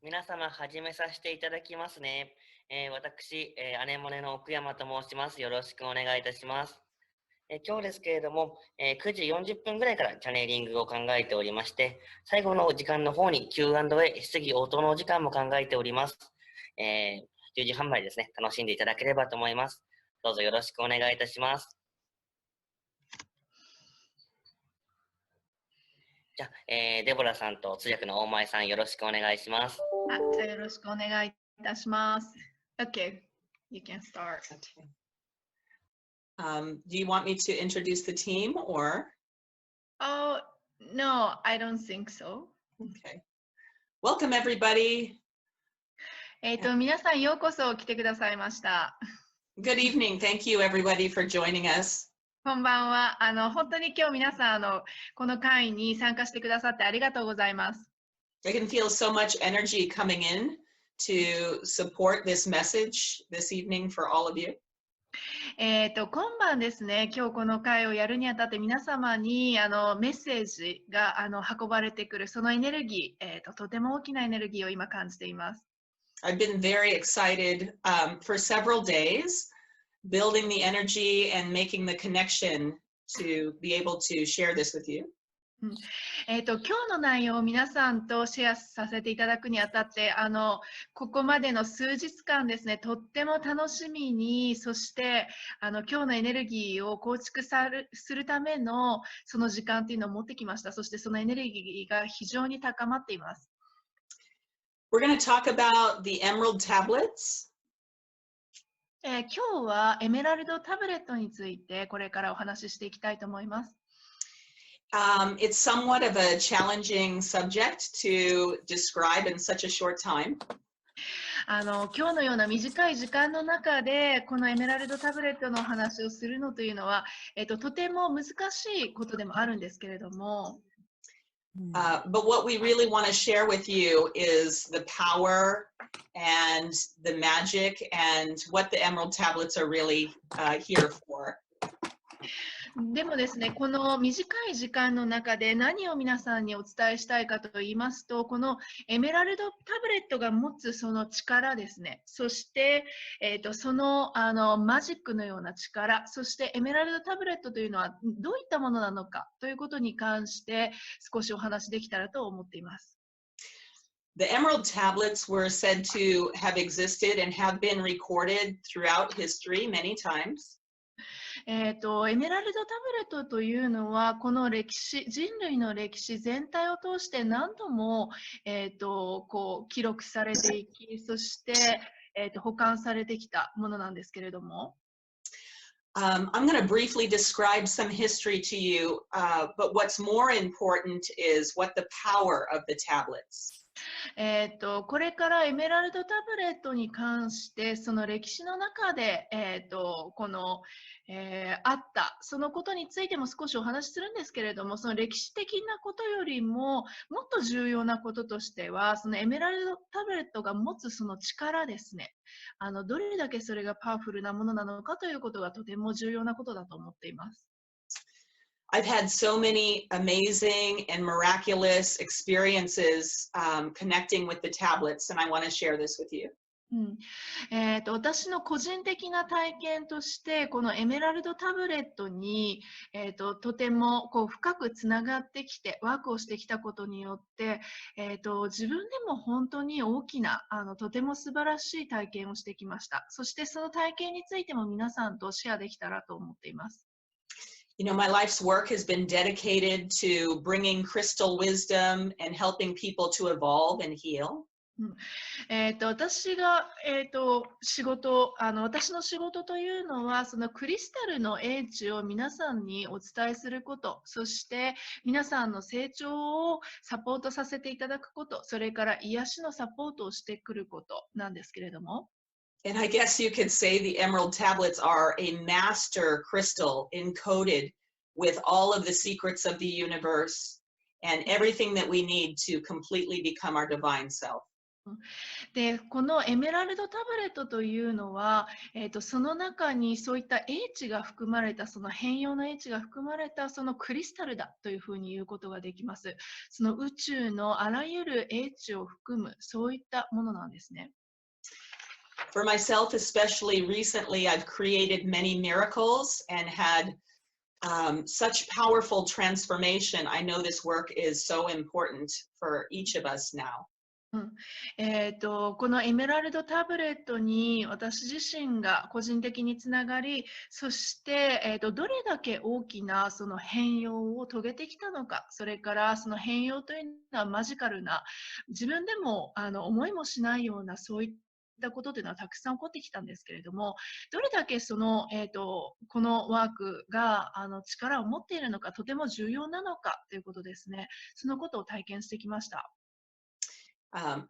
皆様、始めさせていただきますね。私、姉もねの奥山と申します。よろしくお願いいたします。今日ですけれども、9時40分ぐらいからチャネリングを考えておりまして、最後の時間の方に Q&A、質疑応答のお時間も考えております。10時半までですね、楽しんでいただければと思います。どうぞよろしくお願いいたします。じゃあ、デボラさんと通訳の大前さんよろしくお願いします。じゃあよろしくお願いいたします。Okay, you can start. Okay. Do you want me to introduce the team or? Oh, no, I don't think so. Okay. Welcome, everybody. 皆さんようこそ来てくださいました。Good evening. Thank you, everybody, for joining us. こんばんは。本当に今日皆さんこの会に参加してくださってありがとうございます。I can feel so much energy coming in to support this message this evening for all of you. 今晩ですね、今日この会をやるにあたって皆様にメッセージが運ばれてくるそのエネルギー、とても大きなエネルギーを今感じています。I've been very excited for several days, building the energy and making the connection to be able to share this with you. 今日の内容を皆さんとシェアさせていただくにあたってここまでの数日間ですね、とっても楽しみに、そして今日のエネルギーを構築するためのその時間というのを持ってきました。そしてそのエネルギーが非常に高まっています。We're going to talk about the emerald tablets. 今日はエメラルドタブレットについてこれからお話ししていきたいと思います。It's somewhat of a challenging subject to describe in such a short time. 今日のような短い時間の中でこのエメラルドタブレットのお話をするのというのは、とても難しいことでもあるんですけれども、But what we really want to share with you is the power and the magic and what the emerald tablets are really here for. でもですね、この短い時間の中で何を皆さんにお伝えしたいかと言いますと、このエメラルドタブレットが持つその力ですね、そして、そのマジックのような力、そしてエメラルドタブレットというのはどういったものなのかということに関して少しお話できたらと思っています。The emerald tablets were said to have existed and have been recorded throughout history many times. エメラルドタブレットというのはこの歴史、人類の歴史全体を通して何度も、こう記録されていき、そして、保管されてきたものなんですけれども、I'm going to briefly describe some history to you, but what's more important is what the power of the tablets. これからエメラルドタブレットに関してその歴史の中で、この、あったそのことについても少しお話しするんですけれども、その歴史的なことよりももっと重要なこととしては、そのエメラルドタブレットが持つその力ですね、どれだけそれがパワフルなものなのかということがとても重要なことだと思っています。I've had so many amazing and miraculous experiences connecting with the tablets, and I want to share this with you. 私の個人的な体験としてこのエメラルドタブレットに、とてもこう深くつながってきてワークをしてきたことによって、自分でも本当に大きなとても素晴らしい体験をしてきました。そしてその体験についても皆さんとシェアできたらと思っています。You know, my life's work has been dedicated to bringing crystal wisdom and helping people to evolve and heal. 私が、私の仕事というのはそのクリスタルの英知を皆さんにお伝えすること、そして皆さんの成長をサポートさせていただくこと、それから癒しのサポートをしてくることなんですけれども。And I guess you could say the emerald tablets are a master crystal encoded with all of the secrets of the universe and everything that we need to completely become our divine self. で、このエメラルドタブレットというのは、その中にそういった英知が含まれた、その変容の英知が含まれたそのクリスタルだというふうに言うことができます。その宇宙のあらゆる英知を含む、そういったものなんですね。For myself, especially recently, I've created many miracles and had such powerful transformation. I know this work is so important for each of us now. このエメラルドタブレットに私自身が個人的につながり、そして、どれだけ大きなその変容を遂げてきたのか、それからその変容というのはマジカルな、自分でも思いもしないようなそういったことというのはたくさん起こってきたんですけれども、どれだけその、このワークが力を持っているのか、とても重要なのかということですね。そのことを体験してきました。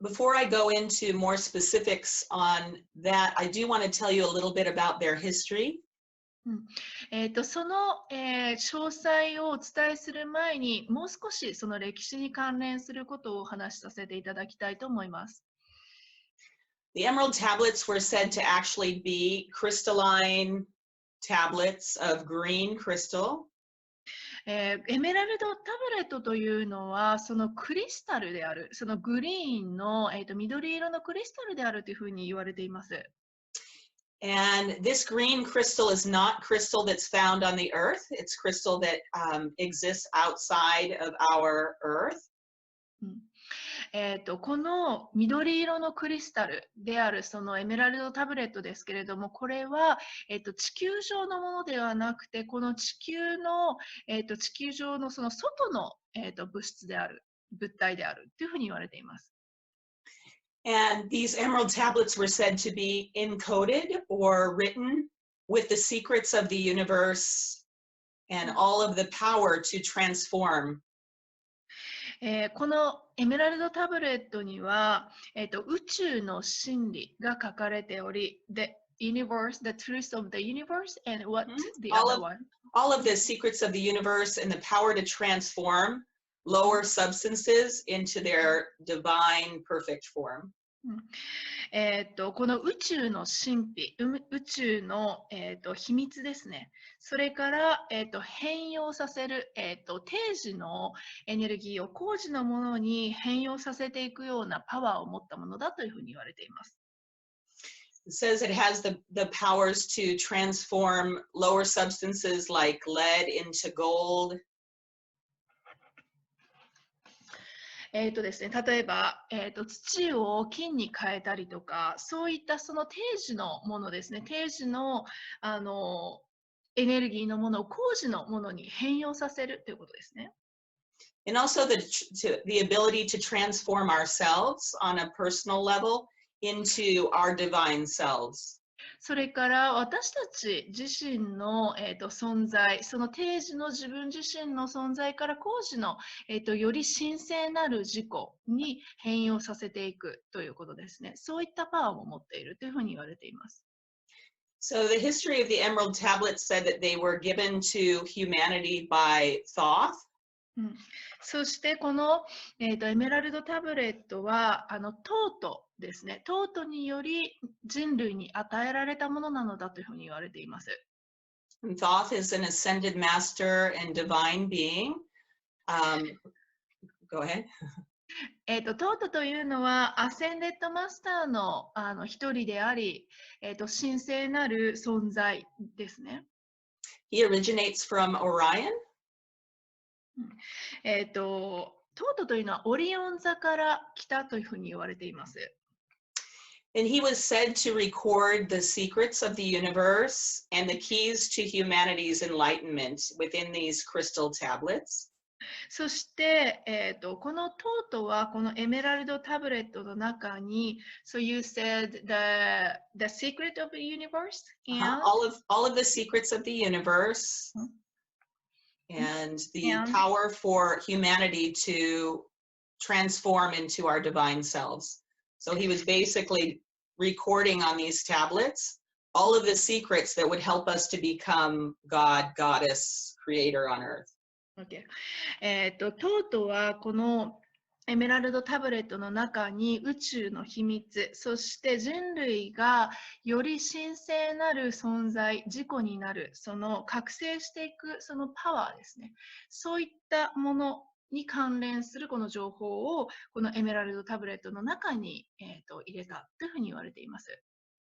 Before I go into more specifics on that, I do want to tell you a little bit about their history. その、詳細をお伝えする前に、もう少しその歴史に関連することをお話しさせていただきたいと思います。The emerald tablets were said to actually be crystalline tablets of green crystal. エメラルドタブレットというのは、そのクリスタルである、そのグリーンの、緑色のクリスタルであるというふうに言われています。And this green crystal is not crystal that's found on the earth. It's crystal that exists outside of our earth. この緑色のクリスタルであるそのエメラルドタブレットですけれども、これは、地球上のものではなくて、この地球上のその外の、物質である、物体であるというふうに言われています。And these emerald tablets were said to be encoded or written with the secrets of the universe and all of the power to transform. このエメラルドタブレットには、宇宙の真理が書かれており、the universe, the truth of the universe, and what the other one? All of the secrets of the universe and the power to transform lower substances into their divine perfect form. この宇宙の神秘、宇宙の、秘密ですね。それから、変容させる、定時のエネルギーを高次のものに変容させていくようなパワーを持ったものだというふうに言われています。It says it has the powers to transform lower substances like lead into gold. ですね、例えば、土を金に変えたりとか、そういったその定時のものですね、定時の、エネルギーのものを高次のものに変容させるということですね。And also the ability to transform ourselves on a personal level into our divine selves. それから私たち自身の、存在、その定時の自分自身の存在から高次の、より神聖なる自己に変容させていくということですね。そういったパワーも持っているというふうに言われています。So the history of the emerald tablets said that they were given to humanity by Thoth. そしてこの、エメラルドタブレットはトートですね。トートにより人類に与えられたものなのだというふうに言われています。And Thoth is an ascended master and divine being. Go ahead. トートというのはアセンデッドマスターの一人であり、神聖なる存在ですね。He originates from Orion. トートというのはオリオン座から来たというふうに言われています。And he was said to record the secrets of the universe and the keys to humanity's enlightenment within these crystal tablets. そして、このトートはこのエメラルドタブレットの中に、So you said the secret of the universe? And? All of the secrets of the universe and the power for humanity to transform into our divine selves. So he was basically recording on these tablets all of the secrets that would help us to become God, Goddess, Creator on earth. Okay. トートはこのエメラルドタブレットの中に宇宙の秘密、そして人類がより神聖なる存在、自己になる、その覚醒していくそのパワーですね。そういったものに関連するこの情報をこのエメラルドタブレットの中に、入れたというふうに言われています。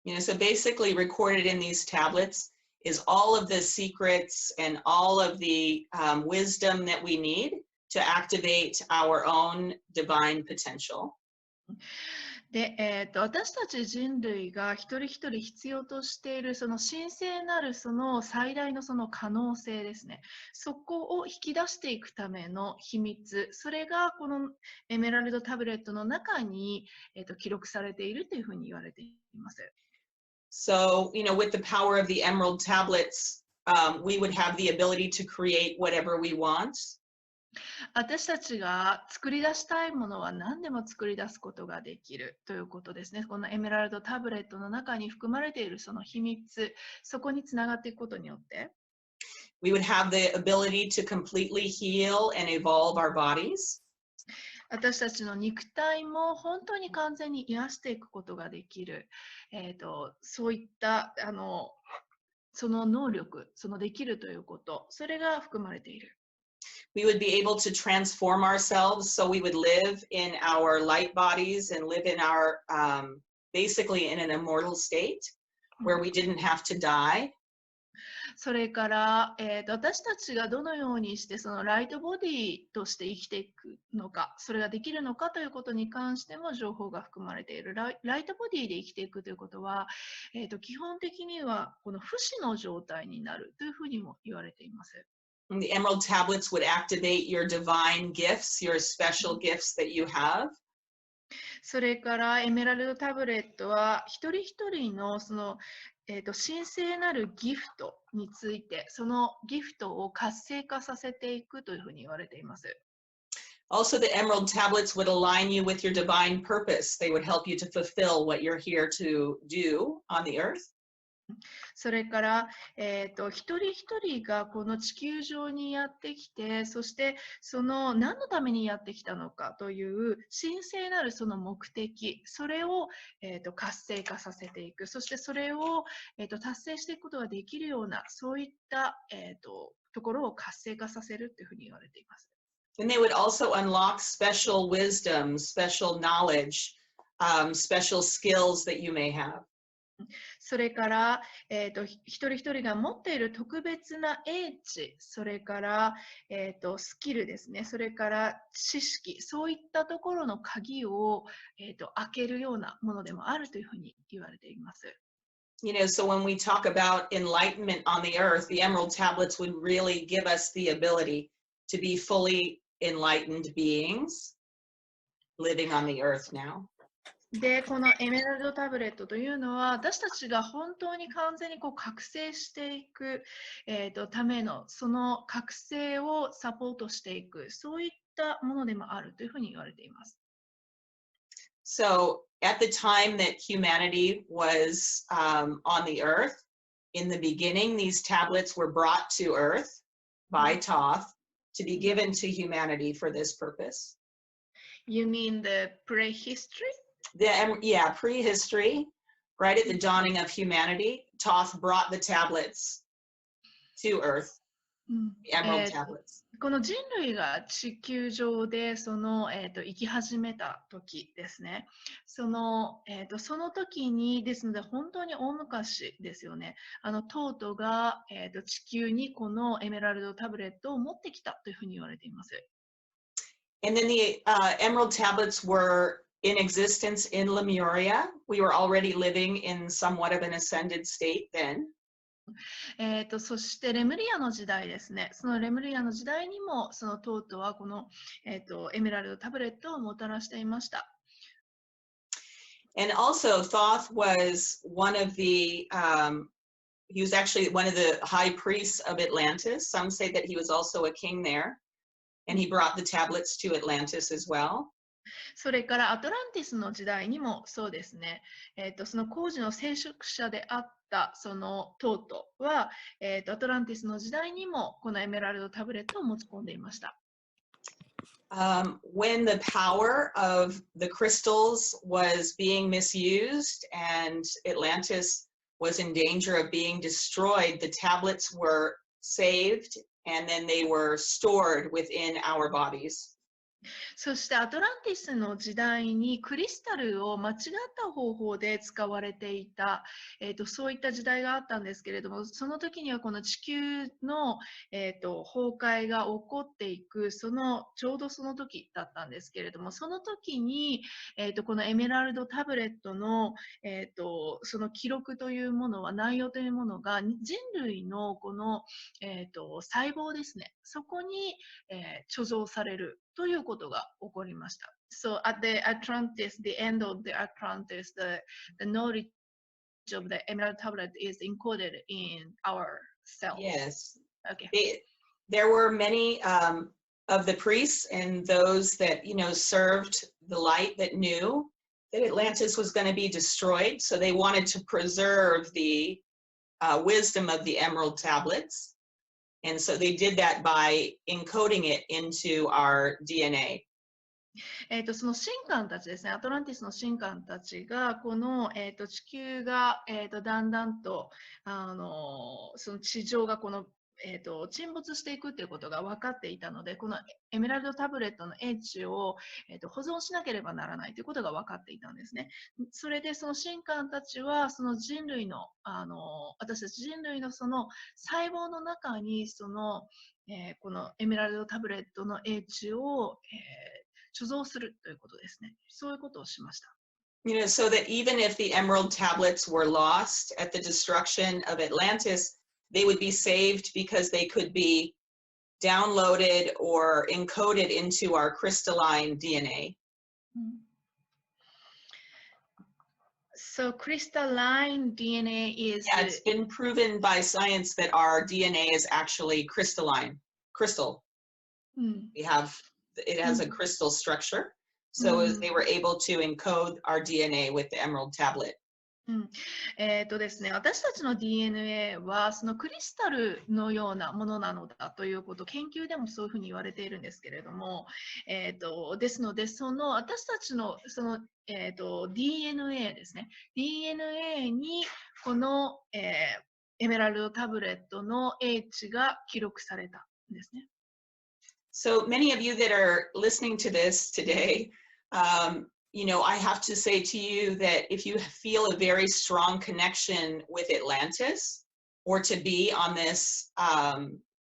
So basically recorded in these tablets is all of the secrets and all of the wisdom that we need to activate our own divine potential. で、私たち人類が一人一人必要としているその神聖なるその最大のその可能性ですね。そこを引き出していくための秘密、それがこのエメラルドタブレットの中に、記録されているというふうに言われています。So, with the power of the emerald tablets, we would have the ability to create whatever we want. 私たちが作り出したいものは何でも作り出すことができるということですね。このエメラルドタブレットの中に含まれているその秘密、そこにつながっていくことによって、We would have the ability to completely heal and evolve our bodies. 私たちの肉体も本当に完全に癒していくことができる、そういったその能力、そのできるということ、それが含まれている。We would be able to transform ourselves, so we would live in our light bodies and live in our, basically in an immortal state where we didn't have to die. それから、私たちがどのようにしてそのライトボディとして生きていくのか、それができるのかということに関しても情報が含まれている。ライトボディで生きていくということは、基本的にはこの不死の状態になるというふうにも言われています。And the emerald tablets would activate your divine gifts, your special gifts that you have. それからエメラルドタブレットは一人一人のその、神聖なるギフトについて、そのギフトを活性化させていくというふうに言われています。Also, the emerald tablets would align you with your divine purpose. They would help you to fulfill what you're here to do on the earth. それから、一人一人がこの地球上にやってきて、そしてその何のためにやってきたのかという神聖なるその目的、それを、活性化させていく、そしてそれを、達成していくことができるような、そういった、ところを活性化させるというふうに言われています。And they would also unlock special wisdom, special knowledge, special skills that you may have. それから、一人一人が持っている特別な英知、それから、スキルですね、それから知識、そういったところの鍵を、開けるようなものでもあるというふうに言われています。So when we talk about enlightenment on the earth, the emerald tablets would really give us the ability to be fully enlightened beings living on the earth now. で、このエメラルドタブレットというのは、私たちが本当に完全に覚醒していく、ための、その覚醒をサポートしていく、そういったものでもあるというふうに言われています。So at the time that humanity was on the earth, in the beginning, these tablets were brought to earth by Thoth to be given to humanity for this purpose. You mean the prehistory? Yeah, prehistory, right at the dawning of humanity, Thoth brought the tablets to earth, the emerald tablets. この人類が地球上でその、生き始めた時ですね。その時にですので本当に大昔ですよね。トートが、地球にこのエメラルドタブレットを持ってきたというふうに言われています。And then the emerald tablets were in existence in Lemuria. We were already living in somewhat of an ascended state then. そしてレムリアの時代ですね。そのレムリアの時代にもそのトートはこの、エメラルドタブレットをもたらしていました。And also Thoth was one of the, he was actually one of the high priests of Atlantis. Some say that he was also a king there. And he brought the tablets to Atlantis as well. それからアトランティスの時代にもそうですね。その工事の聖職者であったそのトートは、アトランティスの時代にもこのエメラルドタブレットを持ち込んでいました。When the power of the crystals was being misused and Atlantis was in danger of being destroyed, the tablets were saved and then they were stored within our bodies. そしてアトランティスの時代にクリスタルを間違った方法で使われていた、そういった時代があったんですけれども、その時にはこの地球の、崩壊が起こっていくちょうどその時だったんですけれども、その時に、このエメラルドタブレットの、その記録というものは内容というものが人類のこの、細胞ですね、そこに、貯蔵されるということが起こりました。So at the Atlantis, the end of the Atlantis, the knowledge of the emerald tablet is encoded in our cells. Yes. Okay. There were many of the priests and those that, served the light that knew that Atlantis was going to be destroyed. So they wanted to preserve the wisdom of the emerald tablets. And so they did that by encoding it into our DNA. その神官たちですね、アトランティスの神官たちが、この、地球が、だんだんとその地上が沈没していくということが分かっていたので、このエメラルドタブレットの英知を、保存しなければならないということが分かっていたんですね。それでその神官たちはその人類の、私たち人類のその細胞の中にこのエメラルドタブレットの英知を、貯蔵するということですね。そういうことをしました。So that even if the emerald tablets were lost at the destruction of Atlantis, they would be saved because they could be downloaded or encoded into our crystalline DNA. So crystalline DNA is... Yeah, it's been proven by science that our DNA is actually crystal. It has a crystal structure. So they were able to encode our DNA with the emerald tablet. ですね、私たちの DNA はそのクリスタルのようなものなのだということ、研究でもそういうふうに言われているんですけれども、ですので、私たちのDNA ですね、DNA にこの、エメラルドタブレットの英知が記録されたんですね。So many of you that are listening to this today, I have to say to you that if you feel a very strong connection with Atlantis, or to be on this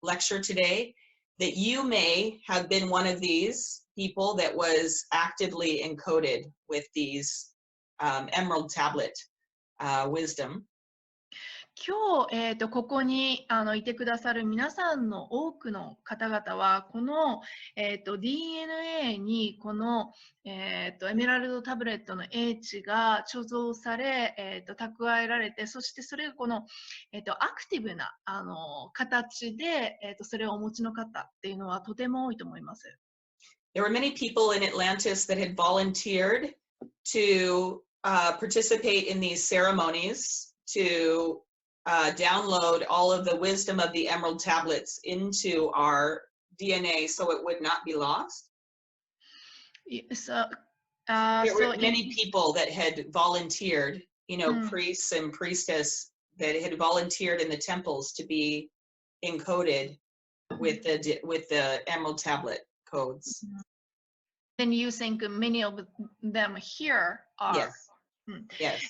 lecture today, that you may have been one of these people that was actively encoded with these emerald tablet wisdom. 今日、ここにいてくださる皆さんの多くの方々は、この、DNA にこの、エメラルドタブレットの英知が貯蔵され、蓄えられて、そしてそれがこの、アクティブな形で、それをお持ちの方っていうのはとても多いと思います。There were many people in Atlantis that had volunteered to participate in these ceremonies to download all of the wisdom of the emerald tablets into our DNA so it would not be lost. There were many people that had volunteered, priests and priestess that had volunteered in the temples to be encoded with the emerald tablet codes. Then you think many of them here are. Yes.Yes.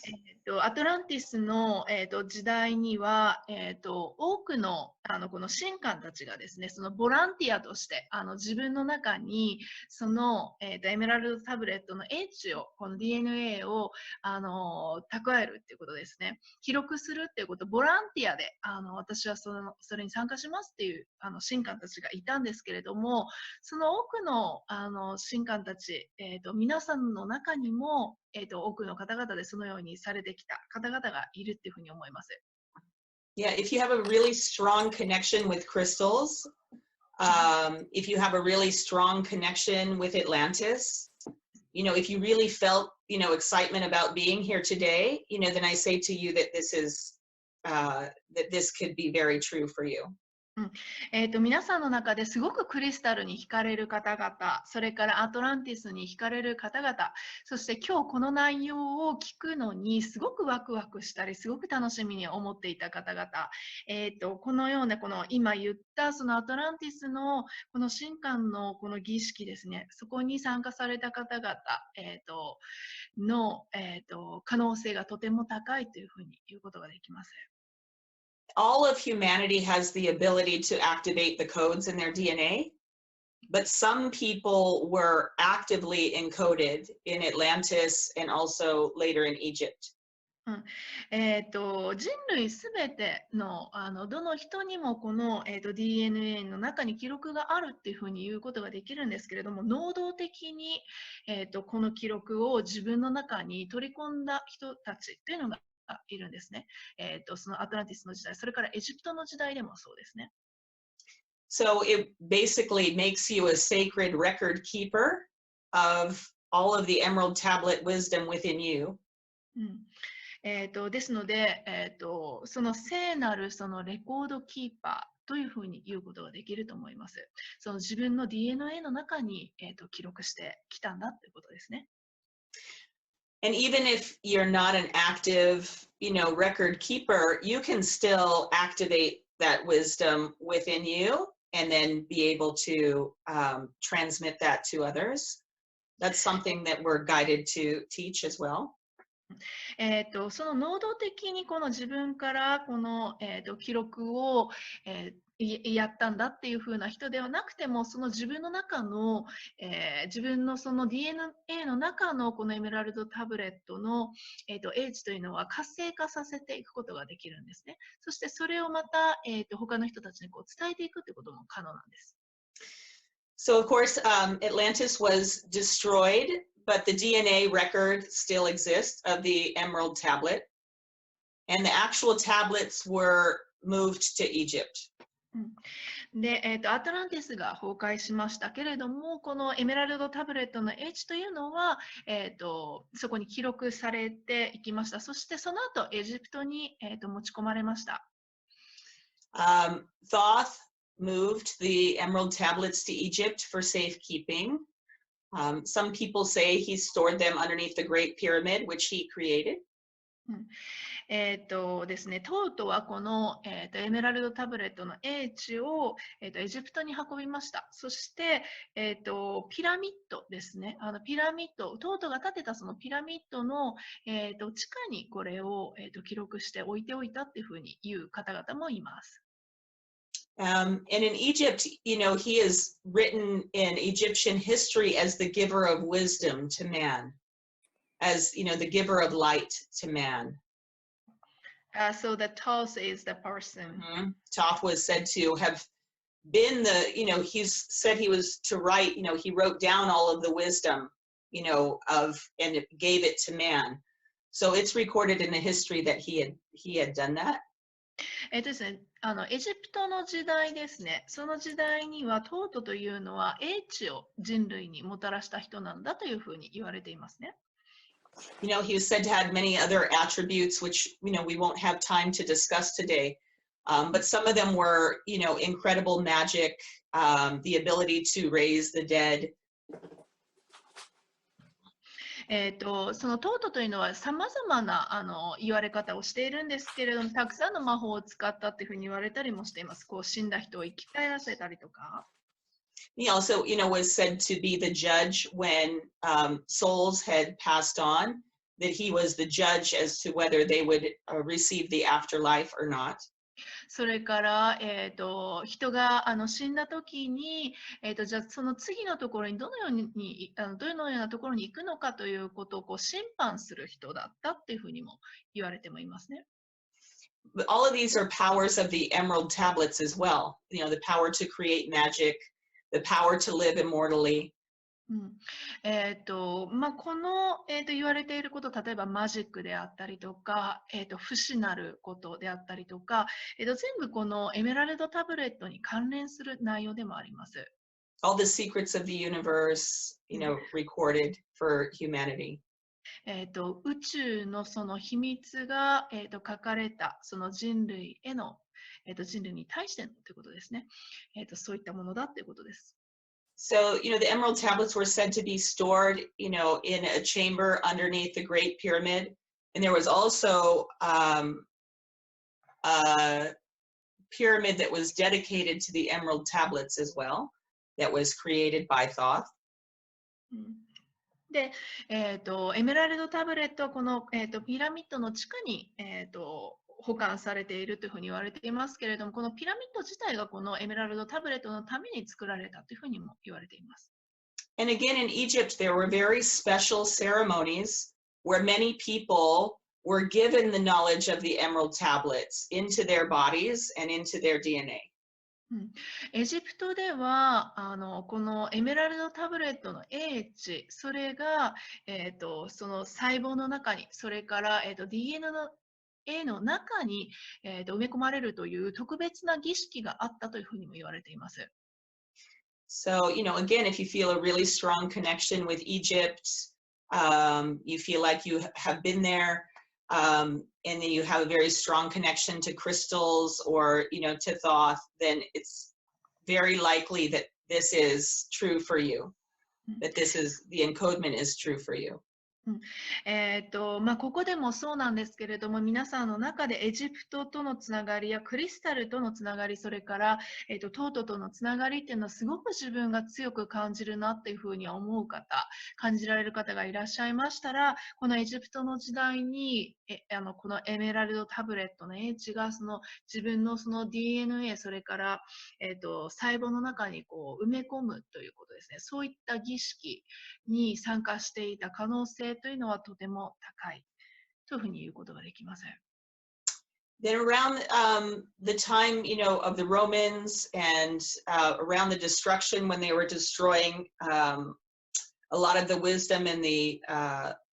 アトランティスの、時代には、多くの、この神官たちがですね、そのボランティアとして自分の中にその、エメラルドタブレットの英知を、この DNA を蓄えるっていうことですね、記録するっていうこと、ボランティアで私はそれに参加しますっていう神官たちがいたんですけれども、その多くの神官たち、皆さんの中にも多くの方々でそのようにされてきた方々がいるっていうふうに思います。Yeah, if you have a really strong connection with crystals, if you have a really strong connection with Atlantis, if you really felt, excitement about being here today, then I say to you that this could be very true for you. 皆さんの中ですごくクリスタルに惹かれる方々、それからアトランティスに惹かれる方々、そして今日この内容を聞くのにすごくワクワクしたり、すごく楽しみに思っていた方々、このようなこの今言ったそのアトランティスのこの神官のこの儀式ですね、そこに参加された方々、の、可能性がとても高いというふうに言うことができます。All of humanity has the ability to activate the codes in their DNA, but some people were actively encoded in Atlantis and also later in Egypt. 人類すべての、どの人にもこの、DNA の中に記録があるっていうふうに言うことができるんですけれども、能動的に、この記録を自分の中に取り込んだ人たちっていうのがいるんですね。そのアトランティスの時代、それからエジプトの時代でもそうですね。So it basically makes you a sacred record keeper of all of the emerald tablet wisdom within you. ですので、その聖なるそのレコードキーパーというふうに言うことができると思います。その自分の DNA の中に、記録してきたんだということですね。And even if you're not an active, record keeper, you can still activate that wisdom within you and then be able to transmit that to others. That's something that we're guided to teach as well. その能動的にこの自分からこの、記録を、やったんだっていう風な人ではなくても、その自分の中の、自分のその DNA の中のこのエメラルドタブレットの、英知というのは活性化させていくことができるんですね。そしてそれをまた、他の人たちにこう伝えていくってことも可能なんです。So of course, Atlantis was destroyed, but the DNA record still exists of the emerald tablet, and the actual tablets were moved to Egypt. で、アトランティスが崩壊しましたけれども、このエメラルドタブレットの英知というのは、そこに記録されていきました。そしてその後、エジプトに、持ち込まれました。Thoth moved the emerald tablets to Egypt for safekeeping. Some people say he stored them underneath the Great Pyramid, which he created. ですね、トートはこの、エメラルドタブレットの英知を、エジプトに運びました。そして、ピラミッドですね。ピラミッド、トートが建てたそのピラミッドの、地下にこれを、記録して置いておいたっていうふうに言う方々もいます。And in Egypt, he is written in Egyptian history as the giver of wisdom to man, as, the giver of light to man. So the Thoth is the person. Thoth was said to have been he's said he was to write, he wrote down all of the wisdom, and it gave it to man. So it's recorded in the history that he had done that. ですね、エジプトの時代ですね。その時代にはトートというのは英知を人類にもたらした人なんだというふうに言われていますね。He was said to have many other attributes, which, we won't have time to discuss today. But some of them were, incredible magic, the ability to raise the dead. そのトートというのはさまざまな言われ方をしているんですけれども、たくさんの魔法を使ったっていうふうに言われたりもしています。こう死んだ人を生き返らせたりとか。He also, was said to be the judge when souls had passed on, that he was the judge as to whether they would receive the afterlife or not. それから、人が死んだ時に、じゃあその次のところにどのようなところに行くのかということをこう審判する人だったっていうふうにも言われてもいますね。But all of these are powers of the emerald tablets as well. The power to create magic, the power to live immortally. この、言われていること、例えばマジックであったりとか、不死なることであったりとか、全部このエメラルドタブレットに関連する内容でもあります。All the secrets of the universe, recorded for humanity. 宇宙のその秘密が、書かれたその人類への、人類に対してのということですね。そういったものだということです。So, the emerald tablets were said to be stored, in a chamber underneath the Great Pyramid. And there was also a pyramid that was dedicated to the emerald tablets as well, that was created by Thoth. で、エメラルドタブレットはこの、ピラミッドの地下に、保管されているというふうに言われていますけれども、このピラミッド自体がこのエメラルドタブレットのために作られたというふうにも言われています。And again, in Egypt, there were very special ceremonies where many people were given the knowledge of the emerald tablets into their bodies and into their DNA. エジプトではこのエメラルドタブレットの英知、それが、その細胞の中に、それから、DNA の中に、埋め込まれるという特別な儀式があったというふうにも言われています。So, again, if you feel a really strong connection with Egypt, you feel like you have been there, and then you have a very strong connection to crystals or, to Thoth, then it's very likely that this is true for you, that the encodement is true for you. ここでもそうなんですけれども、皆さんの中でエジプトとのつながりやクリスタルとのつながり、それから、トートとのつながりっていうのはすごく自分が強く感じるなっていうふうに思う方、感じられる方がいらっしゃいましたら、このエジプトの時代にこのエメラルドタブレットの英知がその自分のその DNA、それから、細胞の中にこう埋め込むということですね。そういった儀式に参加していた可能性というのはとても高いというふうに言うことができません。Then around the time, of the Romans and around the destruction when they were destroying a lot of the wisdom in the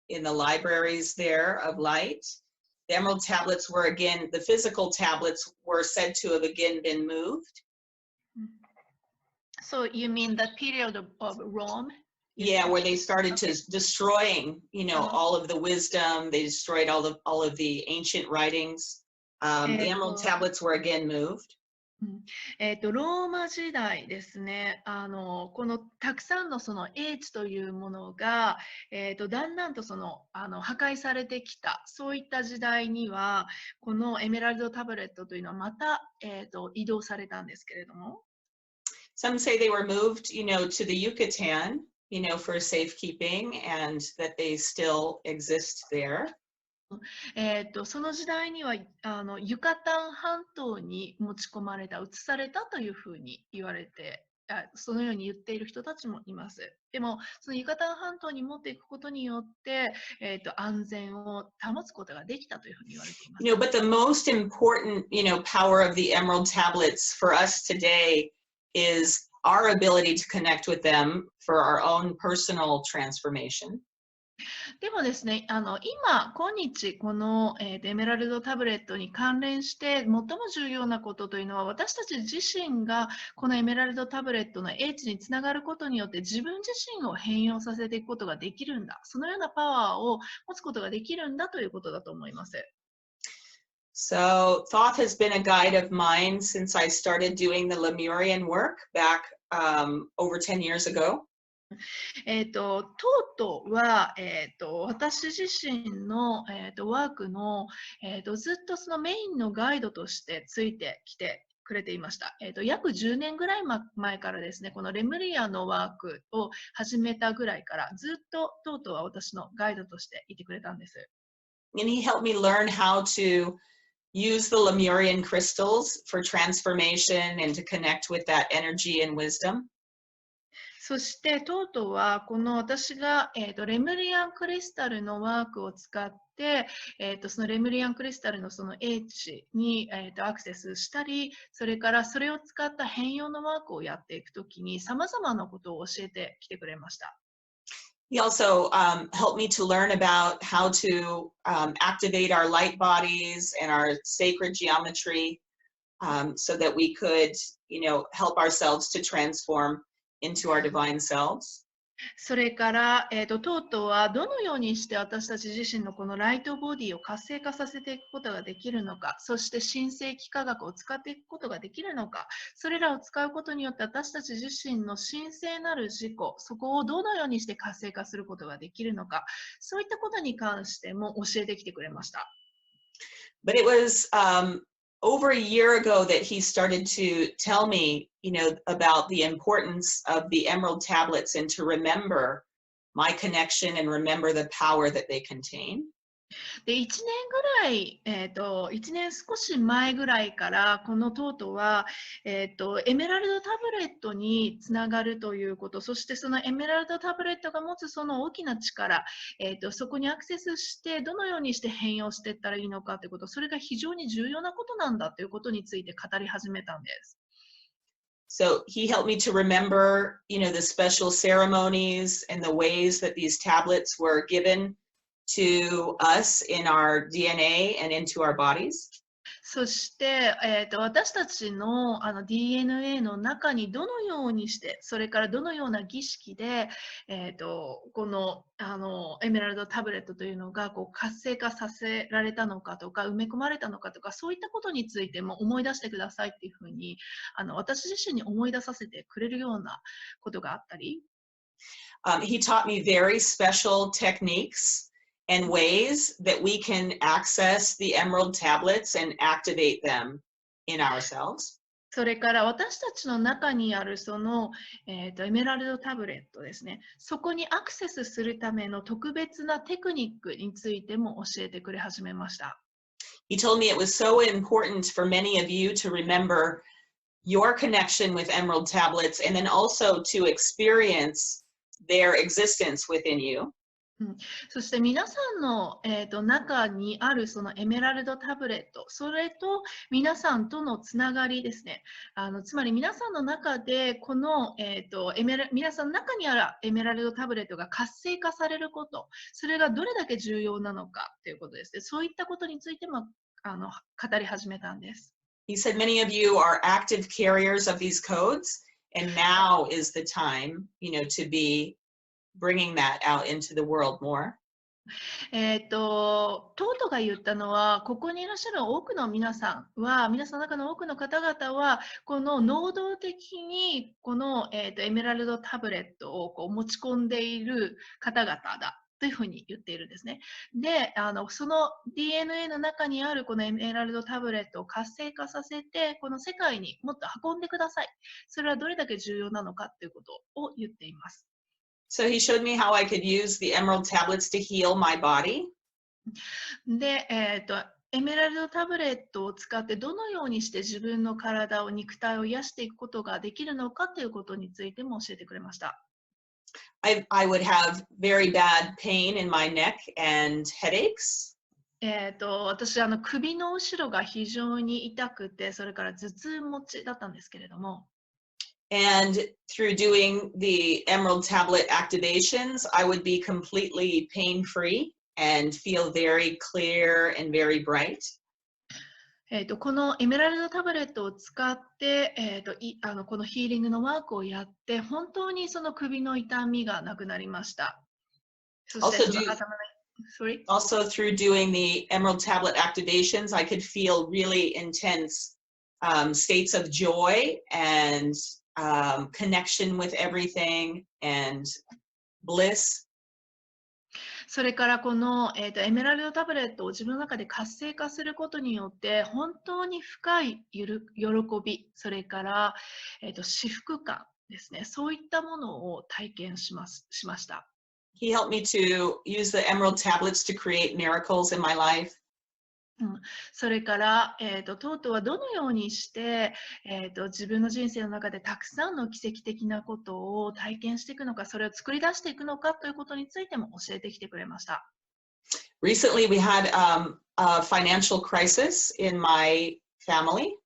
libraries there of light, the emerald tablets were again, the physical tablets were said to have again been moved. So you mean the period of Rome? Yeah, where they started to destroying, all of the wisdom. They destroyed all of the ancient writings. The emerald tablets were again moved. ローマ時代ですね、このたくさんのその英知というものが、だんだんとその破壊されてきた、そういった時代には、このエメラルドタブレットというのはまた、移動されたんですけれども。Some say they were moved, to the Yucatan, for safekeeping, and that they still exist there. その時代にはユカタン半島に持ち込まれた、移されたというふうに言われて、そのように言っている人たちもいます。でも、そのユカタン半島に持っていくことによって、安全を保つことができたというふうに言われています。But the most important, power of the emerald tablets for us today is our ability to connect with them for our own personal transformation. でもですね、今日、この、エメラルドタブレットに関連して最も重要なことというのは、私たち自身がこのエメラルドタブレットの英知につながることによって自分自身を変容させていくことができるんだ。そのようなパワーを持つことができるんだということだと思います。So Thoth has been a guide of mine since I started doing the Lemurian work back over 10 years ago. トートは、私自身の、ワークの、ずっとそのメインのガイドとしてついてきてくれていました。約10年ぐらい前からですね、このレムリアのワークを始めたぐらいからずっとトートは私のガイドとしていてくれたんです。And he helped me learn how to use the Lemurian crystals for transformation and to connect with that energy and wisdom. そしてトートはこの私が、レムリアンクリスタルのワークを使って、そのレムリアンクリスタルのその英知に、アクセスしたり、それからそれを使った変容のワークをやっていくときに様々なことを教えてきてくれました。He also helped me to learn about how to activate our light bodies and our sacred geometry so that we could, help ourselves to transform into our divine selves. それから、トートはどのようにして私たち自身のこのライトボディを活性化させていくことができるのか、そして新世紀科学を使っていくことができるのか、それらを使うことによって私たち自身の神聖なる自己、そこをどのようにして活性化することができるのか、そういったことに関しても教えてきてくれました。But it was over a year ago that he started to tell me, about the importance of the emerald tablets and to remember my connection and remember the power that they contain. で、1年ぐらい、1年少し前ぐらいから、このトートは、エメラルドタブレットにつながるということ、そしてそのエメラルドタブレットが持つその大きな力、そこにアクセスして、どのようにして変容していったらいいのかということ、それが非常に重要なことなんだということについて語り始めたんです。So he helped me to remember, the special ceremonies and the ways that these tablets were given to us in our DNA and into our bodies. そして、私たちの、DNA の中にどのようにして、それからどのような儀式で、この、エメラルドタブレットというのがこう活性化させられたのかとか、埋め込まれたのかとか、そういったことについても思い出してくださいっていうふうに、私自身に思い出させてくれるようなことがあったり、he taught me very special techniques and ways that we can access the emerald tablets and activate them in ourselves. それから私たちの中にあるその、エメラルドタブレットですね。そこにアクセスするための特別なテクニックについても教えてくれ始めました。He told me it was so important for many of you to remember your connection with emerald tablets and then also to experience their existence within you. そして皆さんの、中にあるそのエメラルドタブレット、それと皆さんとのつながりですね。つまり皆さんの中でこの、皆さんの中にあるエメラルドタブレットが活性化されること、それがどれだけ重要なのかということですね。そういったことについても語り始めたんです。He said many of you are active carriers of these codes, and now is the time, to be bringing that out into the world more. トートが言ったのは、ここにいらっしゃる多くの皆さんは、皆さんの中の多くの方々は、この能動的にこの、エメラルドタブレットをこう持ち込んでいる方々だというふうに言っているんですね。で、その DNA の中にあるこのエメラルドタブレットを活性化させて、この世界にもっと運んでください。それはどれだけ重要なのかということを言っています。So he showed me how I could use the emerald tablets to heal my body. で、エメラルドタブレットを使ってどのようにして自分の体を、肉体を癒していくことができるのかということについても教えてくれました。I would have very bad pain in my neck and headaches. 私、首の後ろが非常に痛くて、それから頭痛持ちだったんですけれども、And through doing the emerald tablet activations, I would be completely pain-free and feel very clear and very bright. このエメラルドタブレットを使って、このヒーリングのワークをやって、本当にその首の痛みがなくなりました。そしてその頭のAlso through doing the emerald tablet activations, I could feel really intense states of joy and connection with everything and bliss. それからこの、エメラルドタブレットを自分の中で活性化することによって本当に深い喜び、それから、至福感ですね、そういったものを体験しました。He helped me to use the emerald tablets to create miracles in my life. それから、トートはどのようにして、自分の人生の中でたくさんの奇跡的なことを体験していくのか、それを作り出していくのかということについても教えてきてくれました。Recently, we had a financial crisis in my family.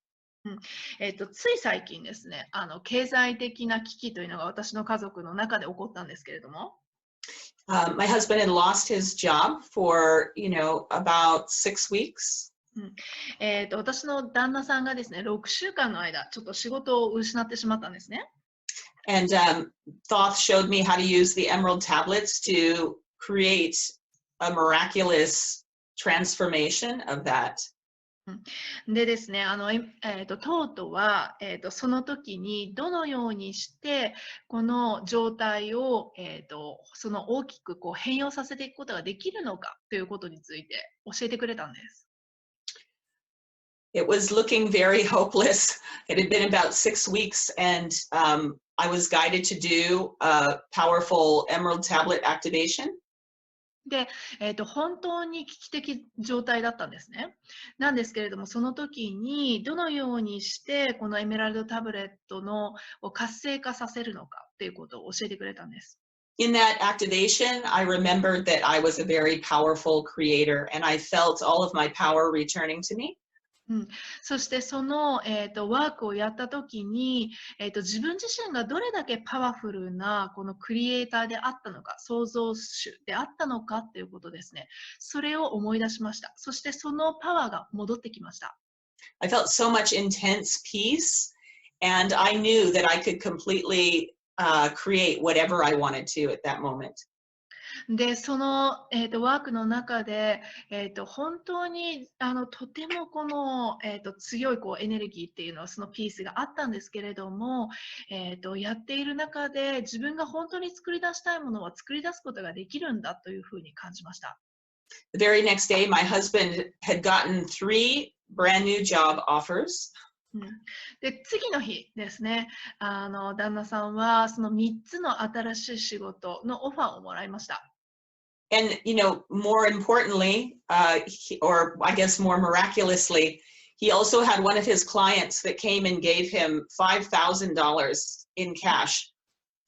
つい最近ですね、経済的な危機というのが私の家族の中で起こったんですけれども、My husband had lost his job for, about 6 weeks. 私の旦那さんがですね、6週間の間、ちょっと仕事を失ってしまったんですね。And Thoth showed me how to use the emerald tablets to create a miraculous transformation of that. でですね、トートは、その時にどのようにしてこの状態を、その大きくこう変容させていくことができるのかということについて教えてくれたんです。It was looking very hopeless. It had been about 6 weeks, and I was guided to do a powerful emerald tablet activation. で、本当に危機的状態だったんですね。なんですけれども、その時にどのようにしてこのエメラルドタブレットのを活性化させるのかということを教えてくれたんです。In that activation, I remembered that I was a very powerful creator, and I felt all of my power returning to me. そしてその、ワークをやったときに、自分自身がどれだけパワフルなこのクリエイターであったのか、創造主であったのかということですね。それを思い出しました。そしてそのパワーが戻ってきました。I felt so much intense peace, and I knew that I could completely create whatever I wanted to at that moment. で、その、ワークの中で、本当にとてもこの、強いこうエネルギーっていうのはそのピースがあったんですけれども、やっている中で自分が本当に作り出したいものは作り出すことができるんだというふうに感じました。The very next day, my husband had gotten 3 brand new job offers. で、次の日ですね、旦那さんはその3つの新しい仕事のオファーをもらいました。And, you know, more importantly, or I guess more miraculously, he also had one of his clients that came and gave him $5,000 in cash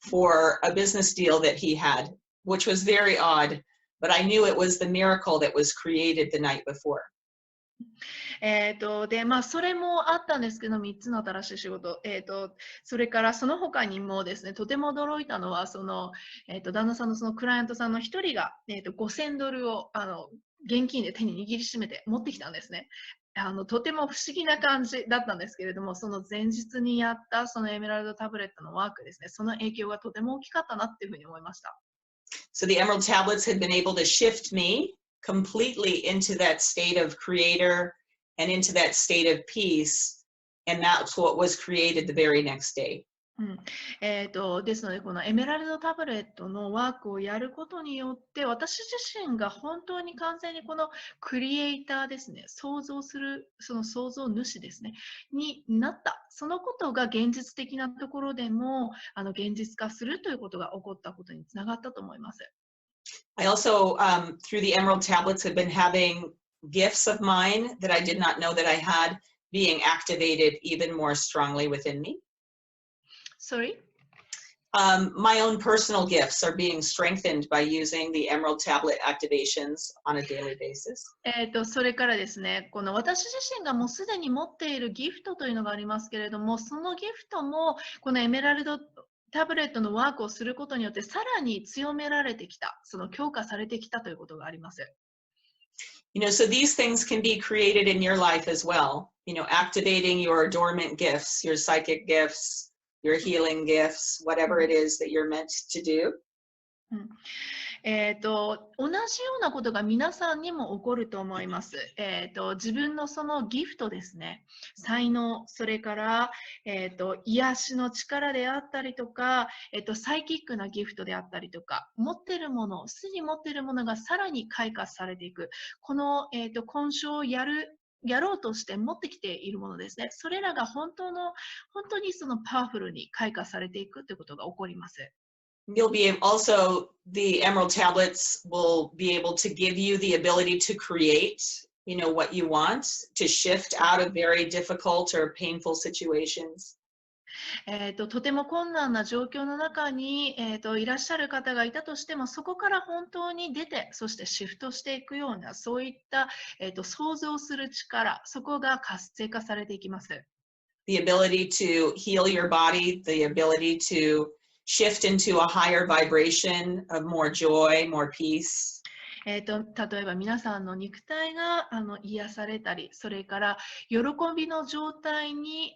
for a business deal that he had, which was very odd, but I knew it was the miracle that was created the night before. で、それもあったんですけど、3つの新しい仕事、それからその他にもですね、とても驚いたのは、その、旦那さんのそのクライアントさんの1人が、$5,000を現金で手に握りしめて持ってきたんですね。とても不思議な感じだったんですけれども、その前日にやったそのエメラルドタブレットのワークですね、その影響がとても大きかったなっていうふうに思いました。So the emerald tablets had been able to shift me completely into that state of creator and into that state of peace, and that's what was created the very next day. ですので、このエメラルドタブレットのワークをやることによって、私自身が本当に完全にこのクリエイターですね、創造する、その創造主ですね、になった。そのことが現実的なところでも、現実化するということが起こったことにつながったと思います。I also, through the emerald tablets, have been having gifts of mine that I did not know that I had being activated even more strongly within me. Sorry? My own personal gifts are being strengthened by using the emerald tablet activations on a daily basis. それからですね、この私自身がもうすでに持っているギフトというのがありますけれども、そのギフトもこのエメラルドタブレットのワークをすることによってさらに強められてきた、その強化されてきたということがあります。You know, so these things can be created in your life as well. You know, activating your dormant gifts, your psychic gifts, your healing gifts, whatever it is that you're meant to do. 同じようなことが皆さんにも起こると思います。自分のそのギフトですね、才能、それから、癒しの力であったりとか、サイキックなギフトであったりとか、持っているもの、すでに持っているものがさらに開花されていく、この、今週をやろうとして持ってきているものですね。それらが本当にそのパワフルに開花されていくということが起こります。You'll be also, the emerald tablets will be able to give you the ability to create, you know, what you want, to shift out of very difficult or painful situations. とても困難な状況の中に、いらっしゃる方がいたとしても、そこから本当に出て、そしてシフトしていくような、そういった、想像する力、そこが活性化されていきます。The ability to heal your body, the ability to shift into a higher vibration of more joy, more peace. 例えば皆さんの肉体が癒されたり、それから喜びの状態に、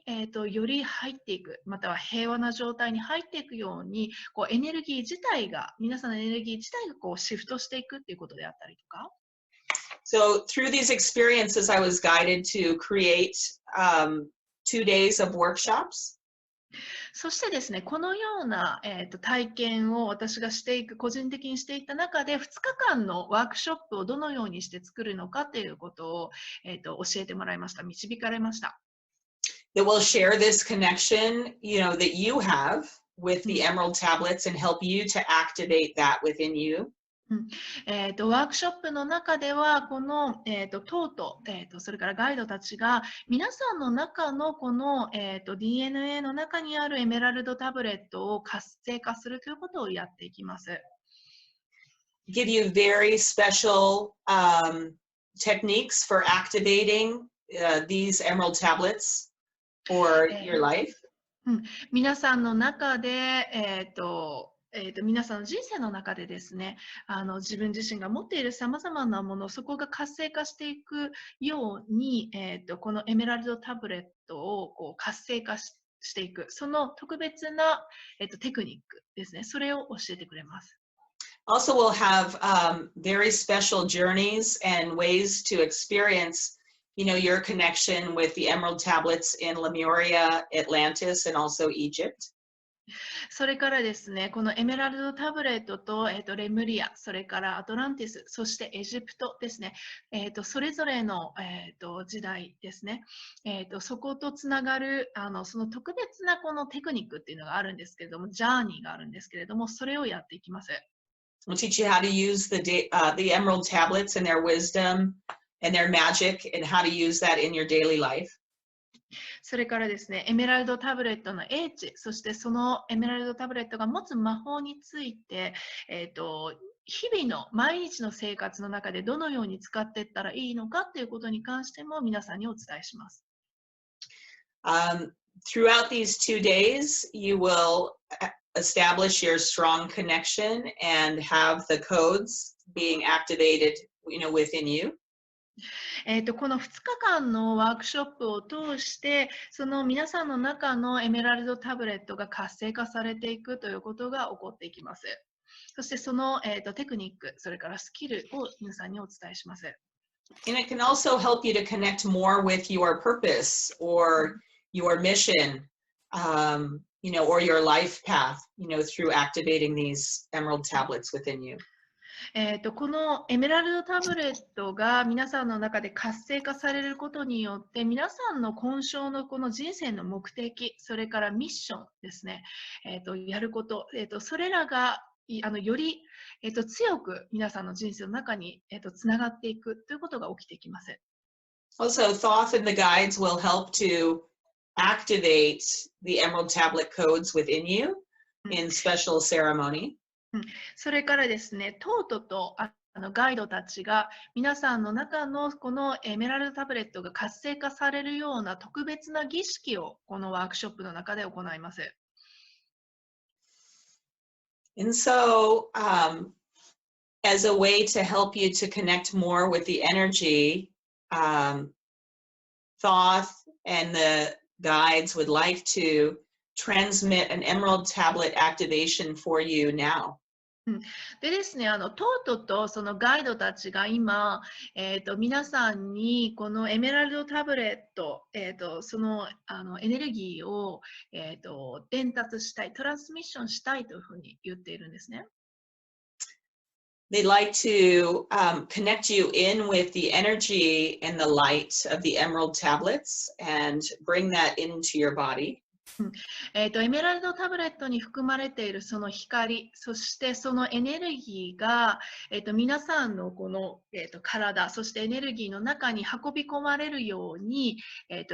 より入っていく、または平和な状態に入っていくように、こうエネルギー自体が、皆さんのエネルギー自体がこうシフトしていくっていうことであったりとか。So through these experiences, I was guided to create 2 days of workshops. そしてですね、このような、体験を私がしていく、個人的にしていった中で、2日間のワークショップをどのようにして作るのかということを、教えてもらいました、導かれました。That will share this connection, that you have with the emerald tablets and help you to activate that within you. ワークショップの中では、この、トート、それからガイドたちが、皆さんの中のこの、DNA の中にあるエメラルドタブレットを活性化するということをやっていきます。Give you very special techniques for activating these emerald tablets for your life. 皆さんの中で、皆さんの人生の中でですね、自分自身が持っているさまざまなもの、そこが活性化していくように、このエメラルドタブレットをこう活性化していく、その特別な、テクニックですね、それを教えてくれます。Also, we'll have very special journeys and ways to experience, your connection with the emerald tablets in Lemuria, Atlantis, and also Egypt. それからですね、このエメラルドタブレットと、レムリア、それからアトランティス、そしてエジプトですね、それぞれの、時代ですね、そことつながるその特別なこのテクニックっていうのがあるんですけれども、ジャーニーがあるんですけれども、それをやっていきます。We'll teach you how to use the emerald tablets and their wisdom and their magic and how to use that in your daily life. それからですね、エメラルドタブレットの英知、そしてそのエメラルドタブレットが持つ魔法について、日々の毎日の生活の中でどのように使っていったらいいのかということに関しても皆さんにお伝えします。Throughout these 2 days, you will establish your strong connection and have the codes being activated, within you. この2日間のワークショップを通して、その皆さんの中のエメラルドタブレットが活性化されていくということが起こっていきます。そしてその、テクニック、それからスキルを皆さんにお伝えします。And it can also help you to connect more with your purpose or your mission, or your life path, through activating these emerald tablets within you. このエメラルドタブレットが皆さんの中で活性化されることによって、皆さんの今生のこの人生の目的、それからミッションですね、やること、それらがより、強く皆さんの人生の中に、つながっていくということが起きてきます。Also, Thoth and the guides will help to activate the emerald tablet codes within you in special ceremony. それからですね、トートとガイドたちが皆さんの中のこのエメラルドタブレットが活性化されるような特別な儀式をこのワークショップの中で行います。And so, as a way to help you to connect more with the energy, Thoth and the guides would like to transmit an emerald tablet activation for you now. でですね、トートとそのガイドたちが今、皆さんにこのエメラルドタブレット、そのエネルギーを、伝達したい、トランスミッションしたいというふうに言っているんですね。They'd like to connect you in with the energy and the light of the emerald tablets and bring that into your body. エメラルドタブレットに含まれているその光、そしてそのエネルギーが、皆さんのこの、体、そしてエネルギーの中に運び込まれるように、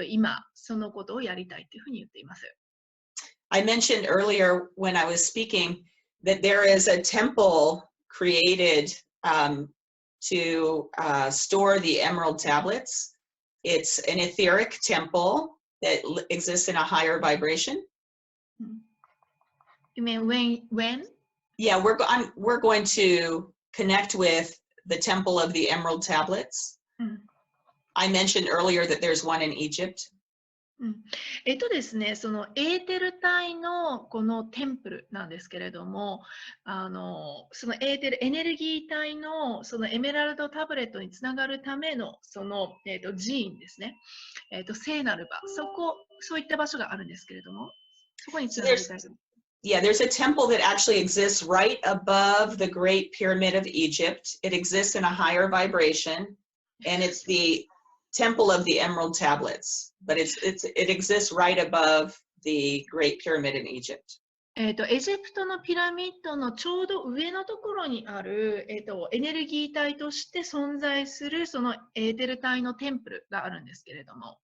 今、そのことをやりたいというふうに言っています。I mentioned earlier when I was speaking that there is a temple created to store the emerald tablets. It's an etheric temple that exists in a higher vibration. You mean when? Yeah, we're going to connect with the temple of the emerald tablets. うん I mentioned earlier that there's one in Egypt. ですね、そのエーテル体のこのテンプルなんですけれども、そのエーテルエネルギー体のそのエメラルドタブレットにつながるためのその、寺院ですね、聖なる場、そういった場所があるんですけれども、そこにつながりたいと思います。Yeah, there's a temple that actually exists right above the Great Pyramid of Egypt. It exists in a higher vibration, and it's the Temple of the Emerald Tablets, but it exists right above the Great Pyramid in Egypt. エジプトのピラミッドのちょうど上のところにある、エネルギー体として存在するそのエーテル体のテンプルがあるんですけれども。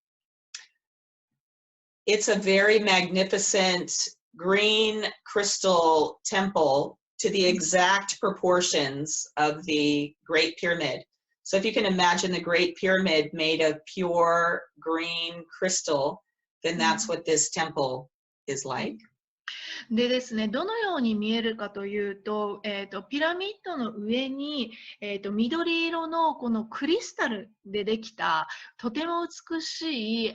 It's a very magnificent green crystal temple to the exact proportions of the Great Pyramid. So if you can imagine the Great Pyramid made of pure green crystal, then that's what this temple is like. でですね、どのように見えるかというと、ピラミッドの上に、緑色のこのクリスタルでできたとても美しい、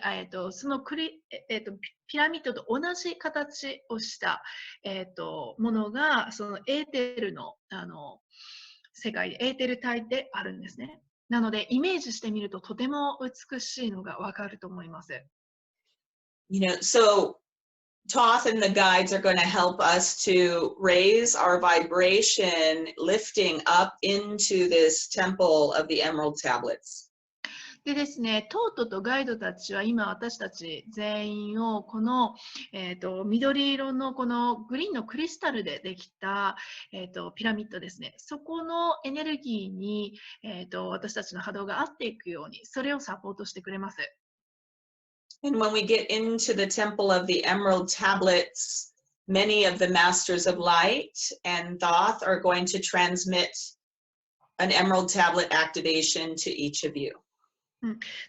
そのピラミッドと同じ形をした、ものがそのエーテルの、世界でエーテル体であるんですね。なのでイメージしてみるととても美しいのがわかると思います。So Thoth and the guides are going to help us to raise our vibration, lifting up into this temple of the emerald tablets. でですね、トートとガイドたちは今私たち全員をこの、緑色のこのグリーンのクリスタルでできた、ピラミッドですね。そこのエネルギーに、私たちの波動が合っていくように、それをサポートしてくれます。And when we get into the temple of the emerald tablets, many of the masters of light and Thoth are going to transmit an emerald tablet activation to each of you.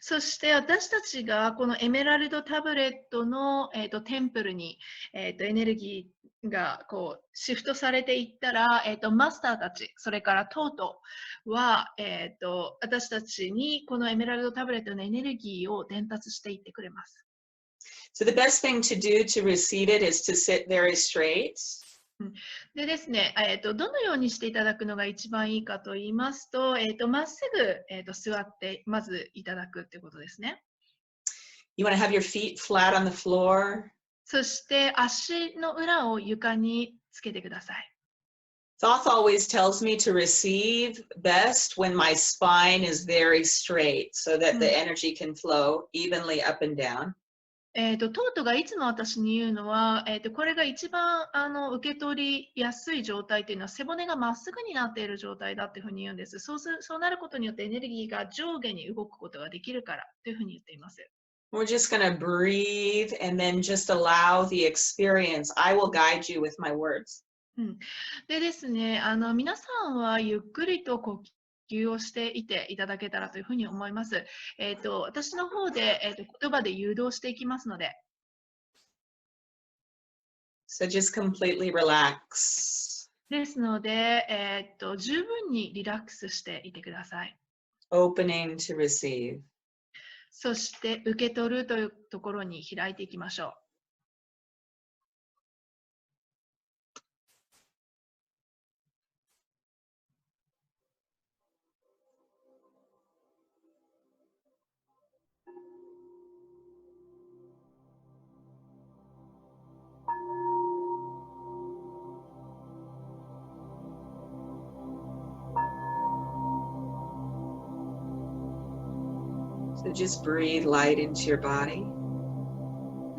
そして私たちがこのエメラルドタブレットの、テンプルに、エネルギーがこうシフトされていったら、マスターたち、それからトートは、私たちにこのエメラルドタブレットのエネルギーを伝達していってくれます。So the best thing to do to receive it is to sit very straight. でですね、どのようにしていただくのが一番いいかと言いますと、まっすぐ、座ってまずいただくということですね。You want to have your feet flat on the floor. そして足の裏を床につけてください。Thoth always tells me to receive best when my spine is very straight so that the energy can flow evenly up and down. トートがいつも私に言うのは、これが一番受け取りやすい状態というのは背骨がまっすぐになっている状態だというふうに言うんです。そうなることによってエネルギーが上下に動くことができるからというふうに言っています。We're just going to breathe and then just allow the experience. I will guide you with my words. でですね、皆さんはゆっくりと呼吸をしていていただけたらというふうに思います。私の方で、言葉で誘導していきますので。So just completely relax. ですので、十分にリラックスしていてください。Opening to receive. そして受け取るというところに開いていきましょう。So just breathe light into your body.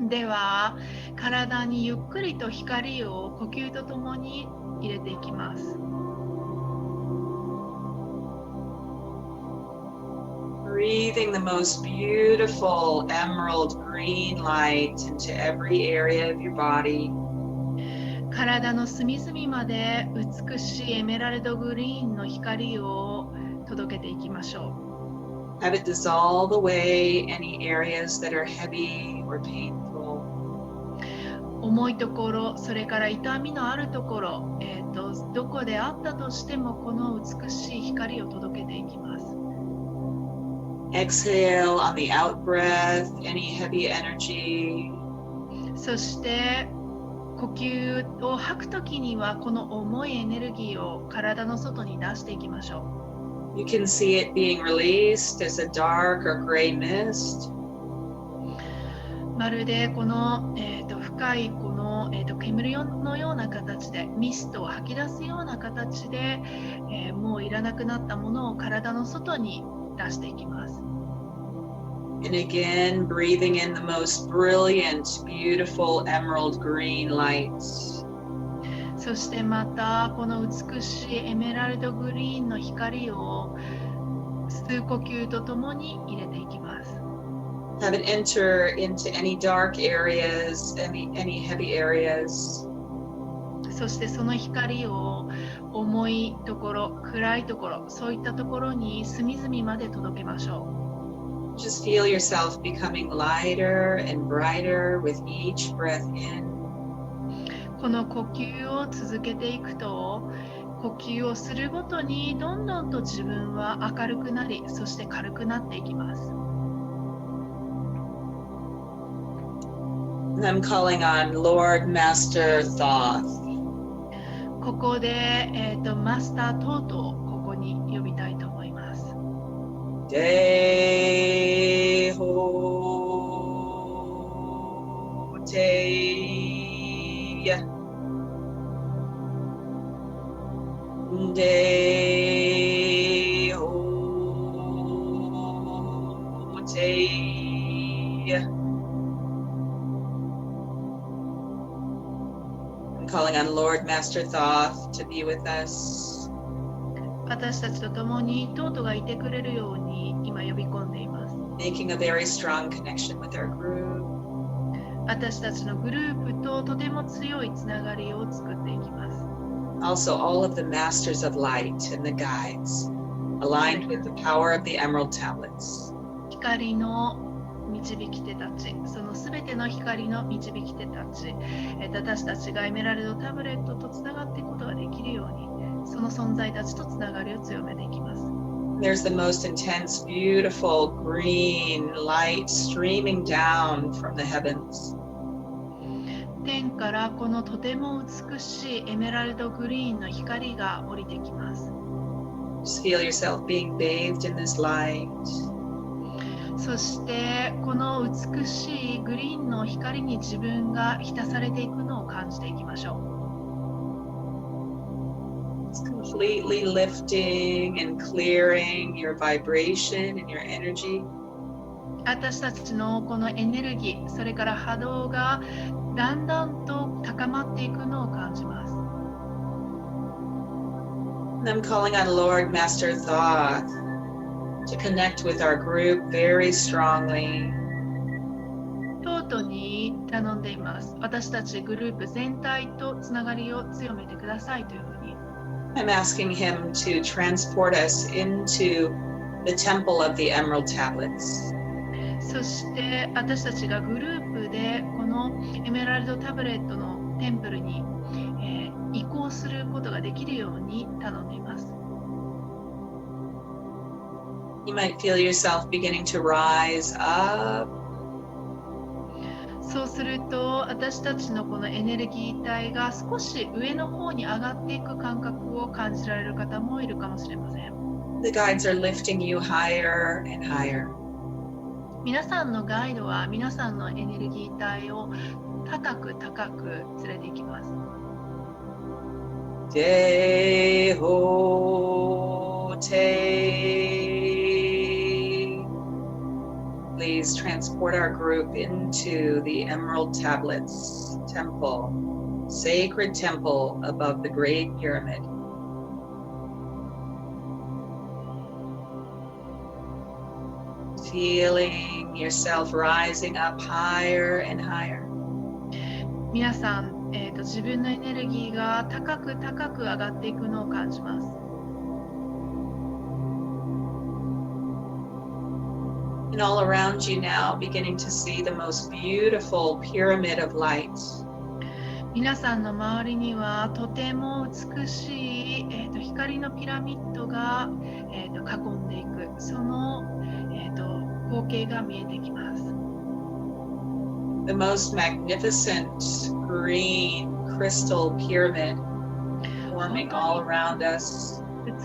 では、体にゆっくりと光を呼吸とともに入れていきます。Breathing the most beautiful emerald green light into every area of your body. 体の隅々まで美しいエメラルドグリーンの光を届けていきましょう。Have it dissolve away any areas that are heavy or painful. 重いところ、それから痛みのあるところ、どこであったとしてもこの美しい光を届けていきます。Exhale on the out breath, any heavy energy. そして呼吸を吐くときにはこの重いエネルギーを体の外に出していきましょう。You can see it being released as a dark or gray mist. まるでこの、深いこの、煙のような形でミストを吐き出すような形で、もういらなくなったものを体の外に出していきます。And again, breathing in the most brilliant, beautiful emerald green lights. そしてまたこの美しいエメラルドグリーンの光を吸う呼吸とともに入れていきます。Have it enter into any dark areas, any heavy areas. そしてその光を重いところ、暗いところ、そういったところに隅々まで届けましょう。Just feel yourself becoming lighter and brighter with each breath in. この呼吸を続けていくと、呼吸をするごとにどんどんと自分は明るくなり、そして軽くなっていきます。And I'm calling on Lord Master Thoth. ここで、マスタートートをここに呼びたいと思います。Deho te Deho te I'm calling on Lord Master Thoth to be with us. 私たちと共にトートがいてくれるように今呼び込んでいます。Making a very strong connection with our group. 私たちのグループととても強いつながりを作っていきます。Also, all of the masters of light and the guides, aligned with the power of the emerald tablets. 光の導き手たち、そのすべての光の導き手たち、私たちがエメラルドタブレットとつながっていくことができるように、その存在たちとつながりを強めていきます。There's the most intense, beautiful green light streaming down from the heavens. 天からこのとても美しいエメラルドグリーンの光が降りてきます。Just feel yourself being bathed in this light. そしてこの美しいグリーンの光に自分が浸されていくのを感じていきましょう。It's completely lifting and clearing your vibration and your energy. 私たちのこのエネルギー、それから波動がだんだんと高まっていくのを感じます。And I'm calling on Lord Master Thoth to connect with our group very strongly. トートに頼んでいます。私たちグループ全体とつながりを強めてくださいというふうに。I'm asking him to transport us into the temple of the emerald tablets. そして私たちがグループでこのエメラルドタブレットのテンプルに、移行することができるように頼んでいます。You might feel yourself beginning to rise up. そうすると私たちのこのエネルギー体が少し上の方に上がっていく感覚を感じられる方もいるかもしれません。The guides are lifting you higher and higher. 皆さんのガイドは皆さんのエネルギー体を高く高く連れていきます。Deho te. Please transport our group into the Emerald Tablets temple, sacred temple above the Great Pyramid. Feeling yourself rising up higher and higher. 皆さん、自分のエネルギーが高く高く上がっていくのを感じます。And all around you now, beginning to see the most beautiful pyramid of light. 皆さんの周りにはとても美しい、光のピラミッドが、囲んでいく、その、光景が見えてきます。The most magnificent green crystal pyramid forming all around us.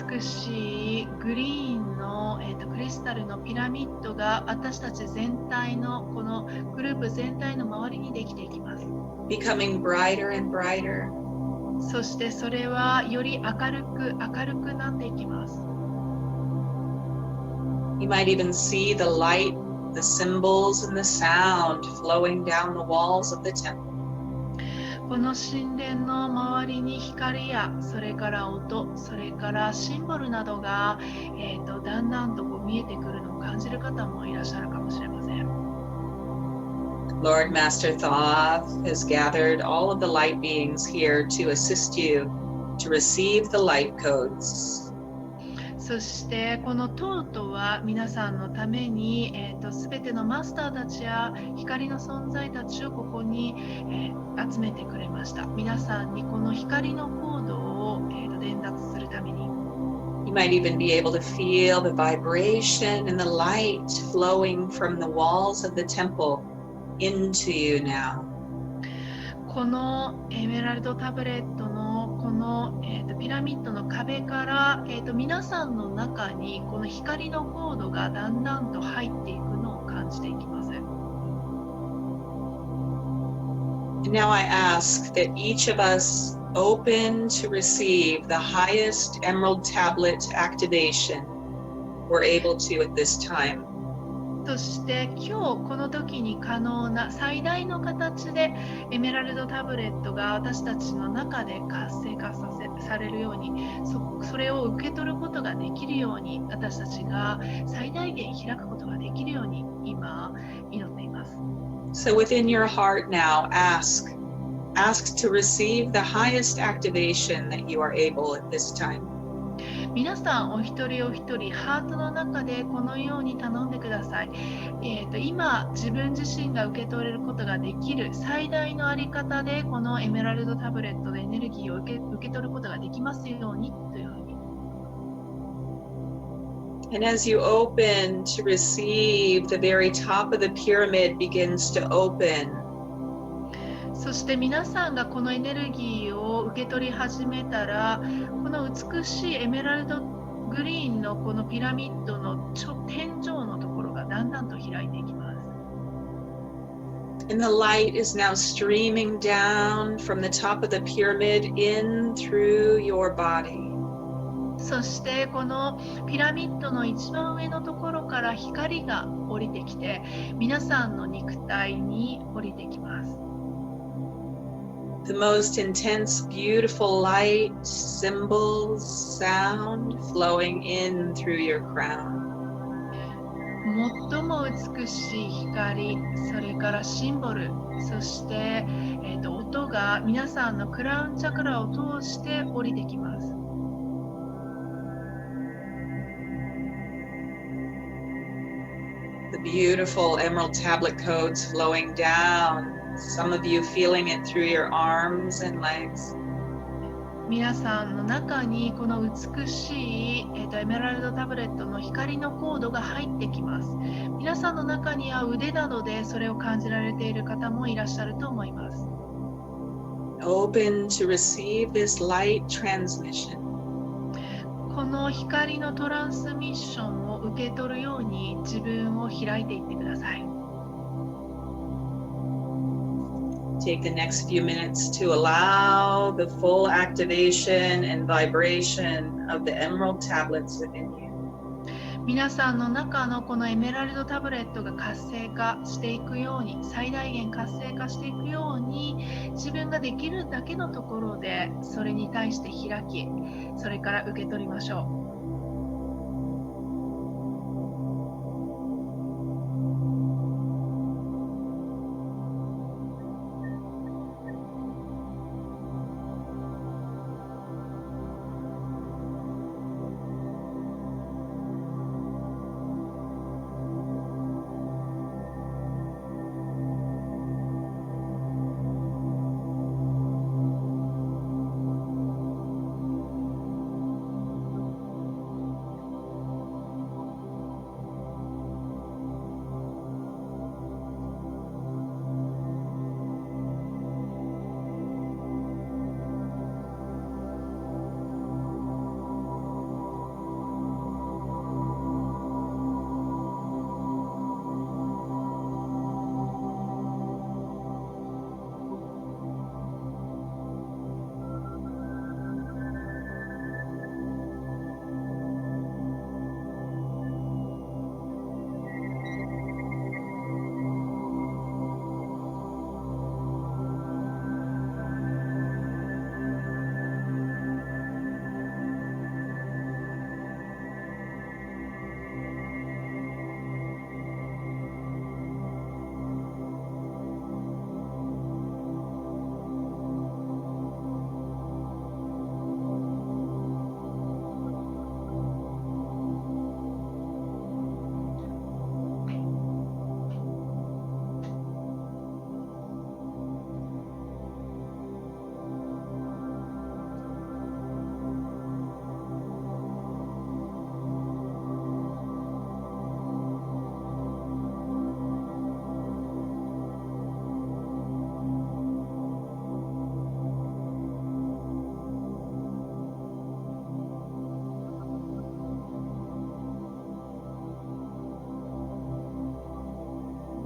美しいグリーンの、クリスタルのピラミッドが私たち全体のこのグループ全体の周りにできていきます。Becoming brighter and brighter. そしてそれはより明るくなっていきます。You might even see the light, the symbols, and the sound flowing down the walls of the temple. この神殿の周りに光やそれから音、それからシンボルなどが、だんだんとこう見えてくるのを感じる方もいらっしゃるかもしれません。Lord Master Thoth has gathered all of the light beings here to assist you to receive the light codes. そしてこのトートは皆さんのために、すべてのマスターたちや光の存在たちをここに、集めてくれました。皆さんにこの光のコードを、伝達するために。You might even be able to feel the vibration and the light flowing from the walls of the temple into you now. このエメラルドタブレットのこの、ピラミッドの壁から、皆さんの中にこの光のコードがだんだんと入っていくのを感じていきます。And now I ask that each of us open to receive the highest emerald tablet activation we're able to at this time. そして今日この時に可能な最大の形でエメラルドタブレットが私たちの中で活性化されるように それを受け取ることができるように私たちが最大限開くことができるように今祈っています。So within your heart now, ask to receive the highest activation that you are able at this time. 皆さんお一人お一人ハートの中でこのように頼んでください。今自分自身が受け取れることができる最大のあり方でこのエメラルドタブレットでエネルギーを受け取ることができますようにというふうに。And as you open to receive, the very top of the pyramid begins to open. そして皆さんがこのエネルギーを受け取り始めたら、この美しいエメラルドグリーンのこのピラミッドの天井のところがだんだんと開いていきます。And the light is now streaming down from the top of the pyramid in through your body. そしてこのピラミッドの一番上のところから光が降りてきて、皆さんの肉体に降りてきます。The most intense, beautiful light, symbols, sound flowing in through your crown. 最も美しい光、それからシンボル、そして、音が皆さんのクラウンチャクラを通して降りてきます。The beautiful emerald tablet codes flowing down. Some of you feeling it through your arms and legs. 皆さんの中にこの美しい、エメラルドタブレットの光のコードが入ってきます。皆さんの中には腕などでそれを感じられている方もいらっしゃると思います。Open to receive this light transmission. この光のトランスミッションを受け取るように自分を開いていってください。Take the next few minutes to allow the full activation and vibration of the emerald tablets within you. 皆さんの中のこのエメラルドタブレットが活性化していくように、最大限活性化していくように、自分ができるだけのところでそれに対して開き、それから受け取りましょう。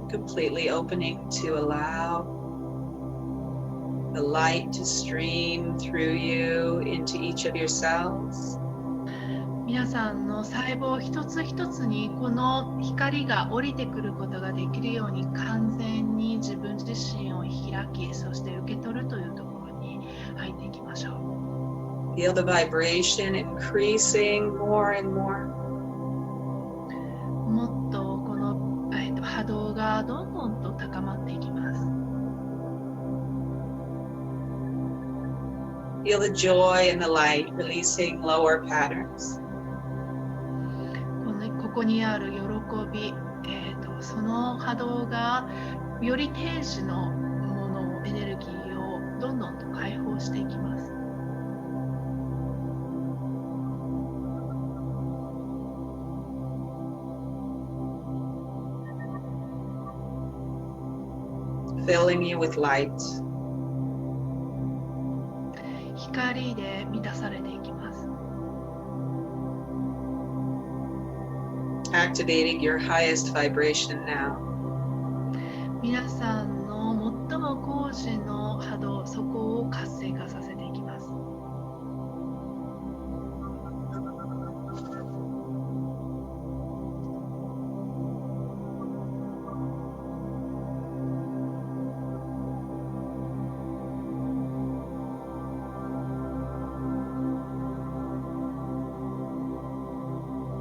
completely opening to allow the light to stream through you into each of your cells. 皆さんの細胞一つ一つにこの光が降りてくることができるように完全に自分自身を開き、そして受け取るというところに入っていきましょう。Feel the vibration increasing more and more. もっとこの、波動がどんどんと高まっていきます。Feel the joy and the light releasing lower patterns. ここにある喜び、その波動がより定時のもの、エネルギーをどんどんと解放していきます。Filling you with light. 光で満たされていきます。Activating your highest vibration now. 皆さんの最も高次の波動、そこを活性化させていきます。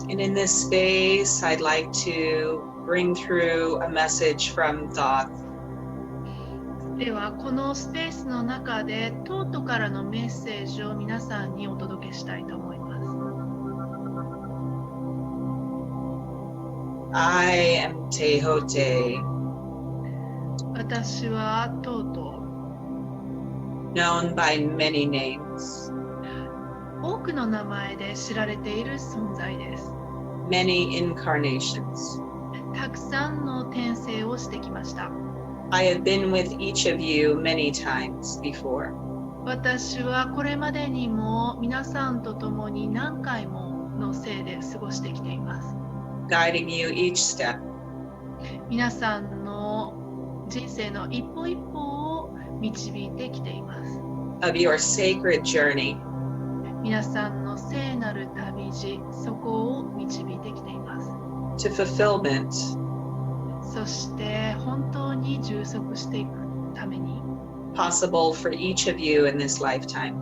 And in this space, I'd like to bring through a message from Thoth. では、このスペースの中で、トートからのメッセージを皆さんにお届けしたいと思います。I am Tehote, 私はトート、known by many names, 多くの名前で知られている存在です。many incarnations. たくさんの転生をしてきました。I have been with each of you many times before. 私はこれまでにも皆さんと共に何回もの生で過ごしてきています。Guiding you each step. 皆さんの人生の一歩一歩を導いてきています。of your sacred journey. 皆さんの聖なる旅路、そこを導いてきています。To fulfillment. そして本当に充足していくために、possible for each of you in this lifetime.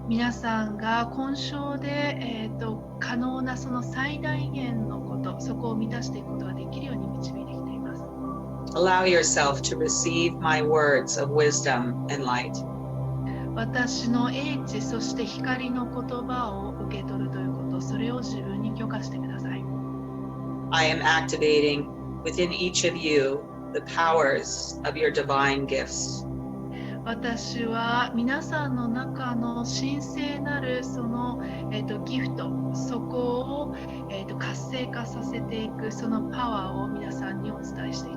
皆さんが今生で、可能なその最大限のこと、そこを満たしていくことができるように導いてきています。Allow yourself to receive my words of wisdom and light. 私の英知、そして光の言葉を受け取るということ、それを自分に許可してください。I am activating within each of you the powers of your divine gifts. 私は皆さんの中の神聖なるその、ギフト、そこを、活性化させていくそのパワーを皆さんにお伝えしていっ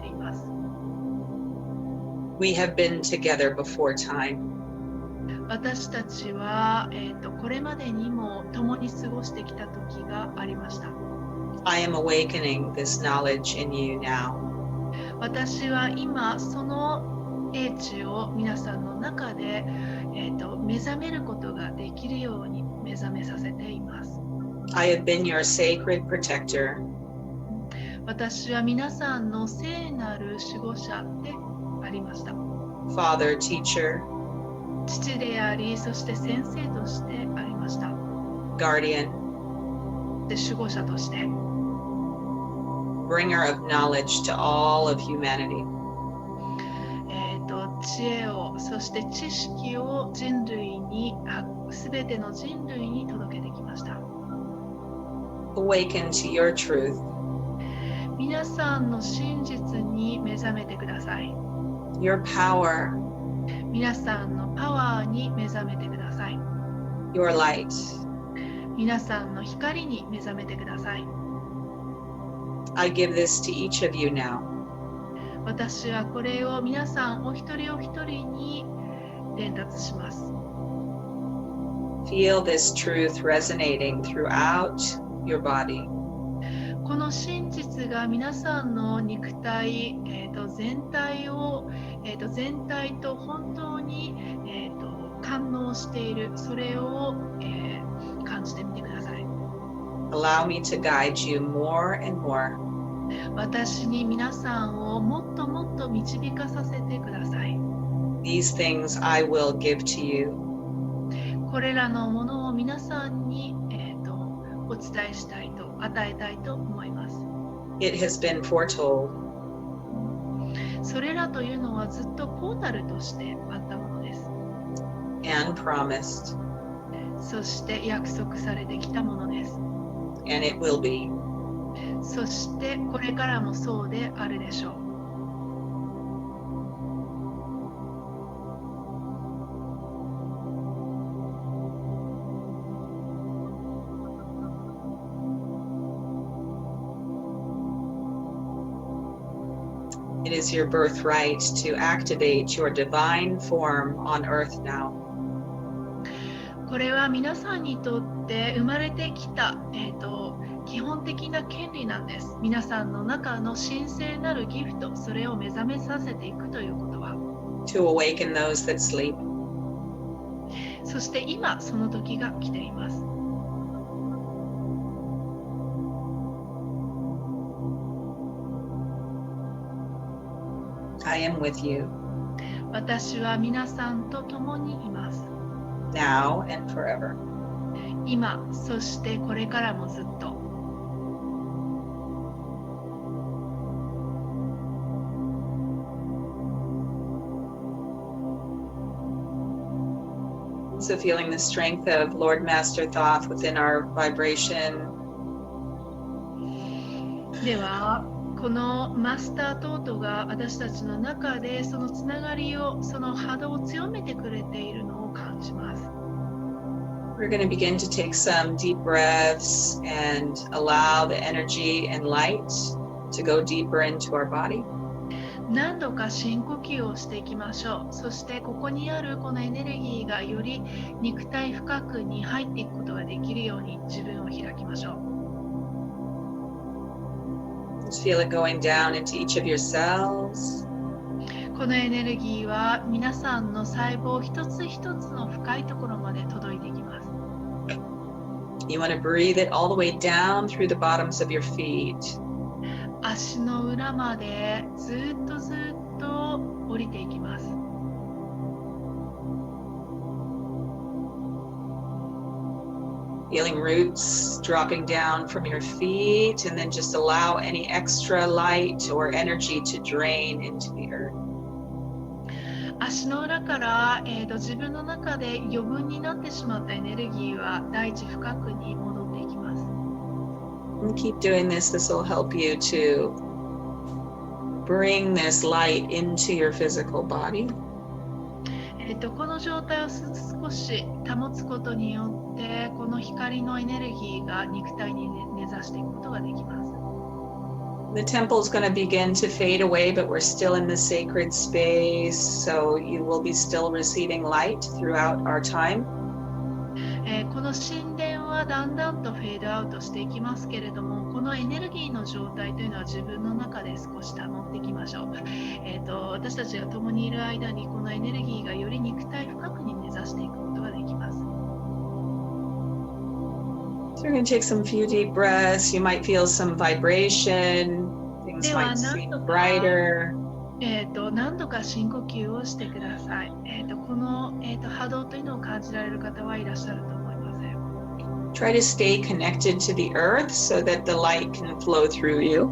ています。We have been together before time. 私たちは、これまでにも共に過ごしてきた時がありました。I am awakening this knowledge in you now. 私は今その英知を皆さんの中で、目覚めることができるように目覚めさせています。I have been your sacred protector. 私は皆さんの聖なる守護者でありました。Father, teacher, 父であり、そして先生としてありました。guardian, で、守護者として。bringer of knowledge to all of humanity. 知恵を、そして知識を人類に、すべての人類に届けてきました。Awaken to your truth. 皆さんの真実に目覚めてください。Your power. 皆さんのパワーに目覚めてください。Your light. 皆さんの光に目覚めてください。I give this to each of you now. 私はこれを皆さんお一人お一人に伝達します。Feel this truth resonating throughout your body. この真実が皆さんの肉体、全体を、全体と本当に、感応している、それを、感じてみてください。Allow me to guide you more and more. 私に皆さんをもっともっと導かさせてください。These things I will give to you. これらのものを皆さんに、お伝えしたいと、与えたいと思います。It has been foretold. それらというのはずっとポータルとしてあったものです。And promised. そして約束されてきたものです。And it will be. そしてこれからもそうであるでしょう。It is your birthright to activate your divine form on earth now. これは皆さんにとって生まれてきた、基本的な権利なんです。皆さんの中の神聖なるギフト、それを目覚めさせていくということは。To awaken those that sleep. そして今、その時が来ています。I am with you. 私は皆さんと共にいます。Now and forever. 今、そしてこれからもずっと。So feeling the strength of Lord Master Thoth within our vibration. では、このマスタートートが私たちの中でそのつながりを、その波動を強めてくれているのを感じます。We're going to begin to take some deep breaths and allow the energy and light to go deeper into our body. 何度か深呼吸をしていきましょう。そしてここにあるこのエネルギーがより肉体深くに入っていくことができるように自分を開きましょう。Just feel it going down into each of your cells. このエネルギーは皆さんの細胞一つ一つの深いところまで届いていきます。You want to breathe it all the way down through the bottoms of your feet. 足の裏までずっと降りていきます。Feeling roots dropping down from your feet, and then just allow any extra light or energy to drain into the earth. 足の裏から、自分の中で余分になってしまったエネルギーは大地深くに戻っていきます。And keep doing this. This will help you to bring this light into your physical body. この状態を少し保つことによってこの光のエネルギーが肉体に根ざしていくことができます。The temple is going to begin to fade away, but we're still in the sacred space, so you will be still receiving light throughout our time. この神殿はだんだんとフェードアウトしていきますけれども、このエネルギーの状態というのは自分の中で少し保っていきましょう。私たちが共にいる間にこのエネルギーがより肉体深くに根ざしていくことができます。So we're going to take some few deep breaths. You might feel some vibration. Things では might 何 seem 度か brighter. 何度か深呼吸をしてください。この、波動というのを感じられる方はいらっしゃると思います。Try to stay connected to the earth so that the light can flow through you.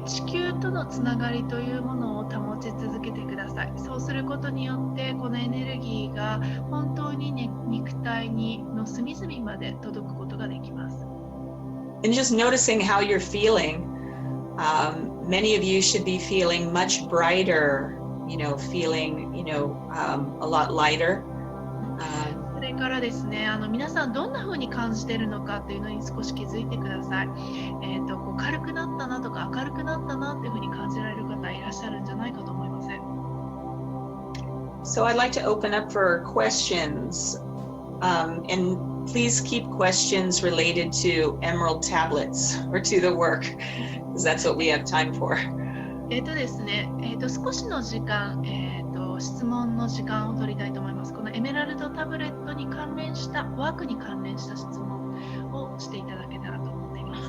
地球とのつながりというものを保ち続けてください。そうすることによってこのエネルギーが本当に、肉体の隅々まで届くことができます。And just noticing how you're feeling. Many of you should be feeling much brighter, feeling, a lot lighter. それからですね、皆さんどんな風に感じているのかというのに少し気づいてください。こう軽くなったなとか明るくなったなっていう風に感じられる方いらっしゃるんじゃないかと思います。So I'd like to open up for questions. And please keep questions related to emerald tablets or to the work, because that's what we have time for. ですね、少しの時間、質問の時間を取りたいと思います。このエメラルドタブレットに関連した、ワークに関連した質問をしていただけたらと思っています。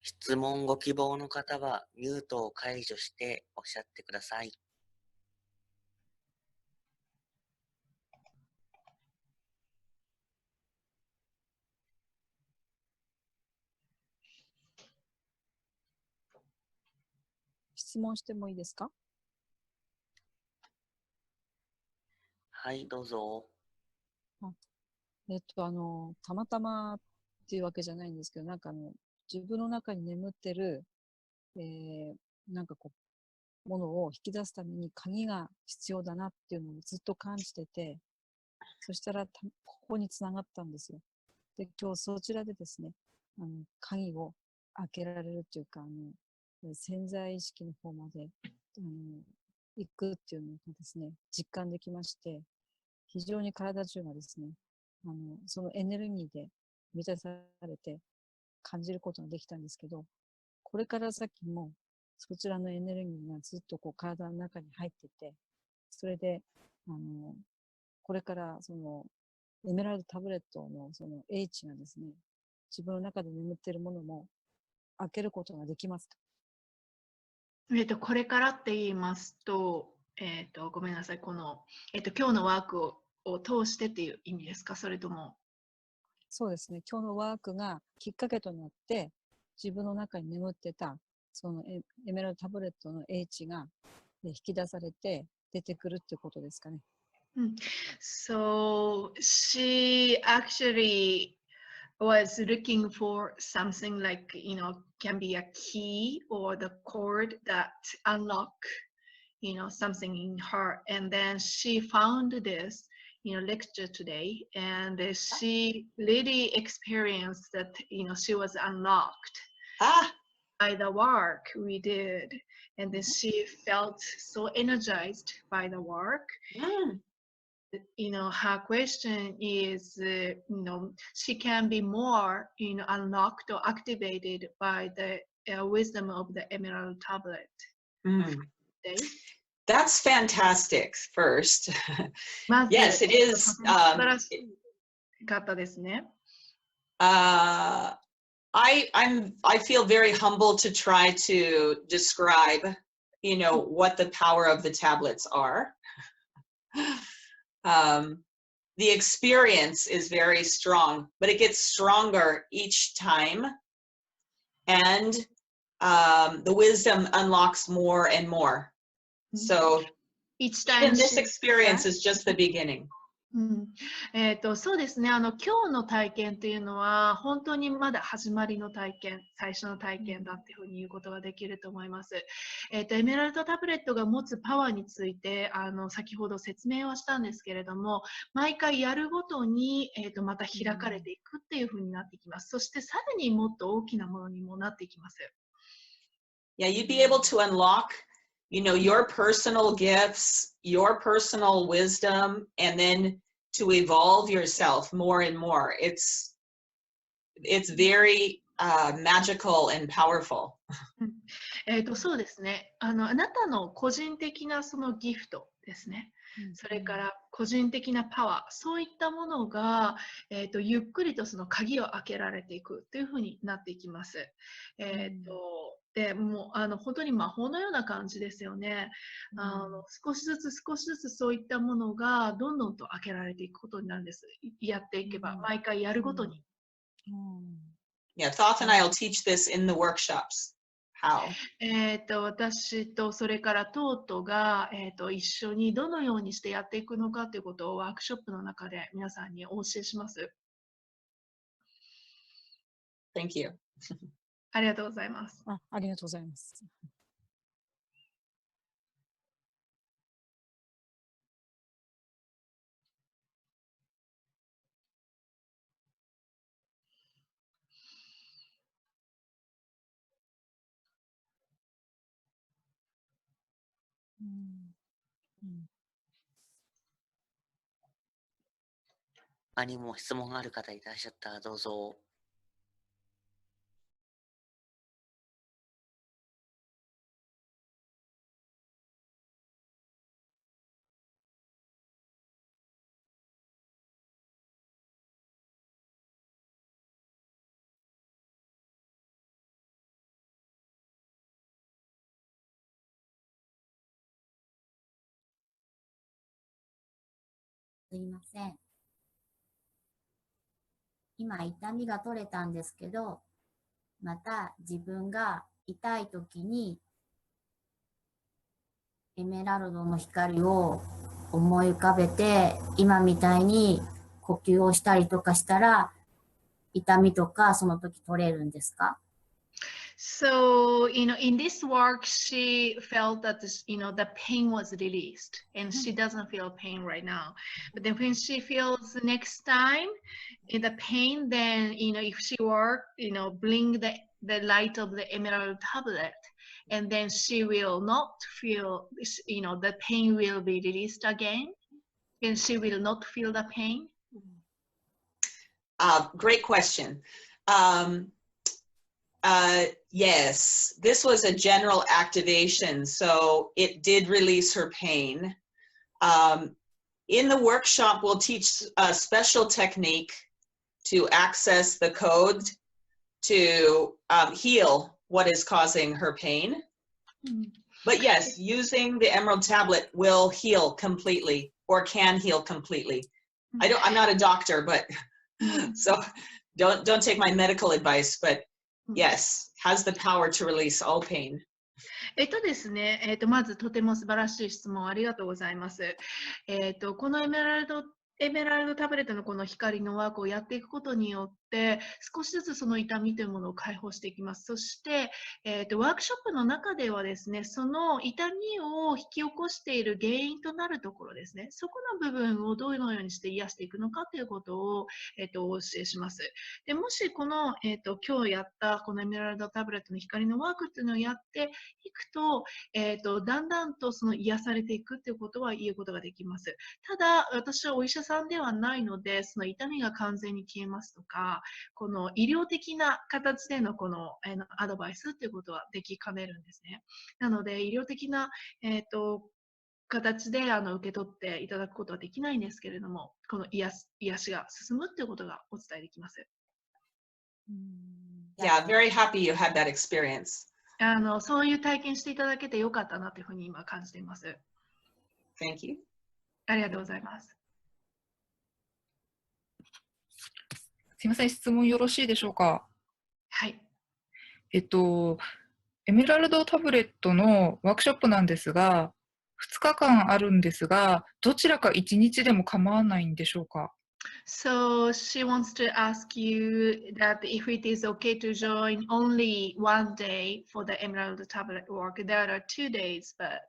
質問ご希望の方はミュートを解除しておっしゃってください。質問してもいいですか？はい、どうぞ。たまたまっていうわけじゃないんですけど、自分の中に眠ってる、ものを引き出すために鍵が必要だなっていうのをずっと感じてて、そしたらここにつながったんですよ。で、今日そちらでですね、鍵を開けられるっていうか、潜在意識の方まで、行くっていうのがですね、実感できまして、非常に体中がですね、そのエネルギーで満たされて感じることができたんですけど、これから先もそちらのエネルギーがずっとこう体の中に入ってて、それで、これからそのエメラルドタブレットのその英知がですね、自分の中で眠っているものも開けることができますか？これからって言いますと、ごめんなさい、この、今日のワークを通してっていう意味ですか？それとも。そうですね。今日のワークがきっかけとなって、自分の中に眠ってた、そのエメラルドタブレットの英知が引き出されて出てくるっていうことですかね。So she actually was looking for something like, can be a key or the cord that unlock, something in her. And then she found this, lecture today, and she really experienced that, she was unlocked by the work we did. And then she felt so energized by the work. Her question is, she can be more, unlocked or activated by the wisdom of the emerald tablet. That's fantastic. First, yes, it is. I feel very humble to try to describe, what the power of the tablets are. The experience is very strong, but it gets stronger each time, and the wisdom unlocks more and more. So each time this experience is just the beginning. そうですね、今日の体験っていうのは本当にまだ始まりの体験、最初の体験だっていうふうに言うことができると思います。エメラルドタブレットが持つパワーについて先ほど説明はしたんですけれども、毎回やるごとに、また開かれていくっていうふうになってきます。そしてさらにもっと大きなものにもなっていきます。Yeah, you'd be able to unlock, your personal gifts, your personal wisdom, and then to evolve yourself more and more. It's very magical and powerful. そうですね。あなたの個人的なそのギフトですね。それから個人的なパワー、そういったものが、ゆっくりとその鍵を開けられていくというふうになっていきます。でもう本当に魔法のような感じですよね。少しずつ少しずつそういったものがどんどんと開けられていくことになるんです。やっていけば、毎回やるごとに。Yeah, Thoth and I will teach this in the workshops. How? 私とそれからトートが、一緒にどのようにしてやっていくのかということをワークショップの中で皆さんにお教えします。Thank you. ありがとうございます。ありがとうございます。何も質問がある方いらっしゃったらどうぞ。すいません。今、痛みが取れたんですけど、また自分が痛いときに、エメラルドの光を思い浮かべて、今みたいに呼吸をしたりとかしたら、痛みとかその時取れるんですか？ So, in this work, she felt that the pain was released, and she doesn't feel pain right now. But then when she feels next time in the pain, then if she work, bring the light of the emerald tablet, and then she will not feel, the pain will be released again, and she will not feel the pain. Great question. Yes, this was a general activation, so it did release her pain. In the workshop, we'll teach a special technique to access the code to heal what is causing her pain. But yes, using the emerald tablet will heal completely, or can heal completely. I'm not a doctor, but so don't take my medical advice, but yes, has the power to release all pain. ですね、まずとても素晴らしい質問ありがとうございます。このエメラルドタブレットのこの光のワークをやっていくことによって、少しずつその痛みというものを解放していきます。そして、ワークショップの中ではですね、その痛みを引き起こしている原因となるところですね、そこの部分をどのようにして癒していくのかということを、お教えします。でもしこの、今日やったこのエメラルドタブレットの光のワークっていうのをやっていくと、だんだんとその癒されていくということは言うことができます。ただ、私はお医者さんではないので、その痛みが完全に消えますとか、この医療的な形でのこのアドバイスということはできかねるんですね。なので、医療的な、形で受け取っていただくことはできないんですけれども、この癒しが進むということがお伝えできます。Yeah, very happy you had that experience. そういう体験していただけてよかったなというふうに今感じています。Thank you. ありがとうございます。すみません、質問よろしいでしょうか。はい。エメラルドタブレットのワークショップなんですが、2日間あるんですが、どちらか1日でも構わないんでしょうか。So she wants to ask you that if it is okay to join only one day for the Emerald Tablet work. There are 2 days, but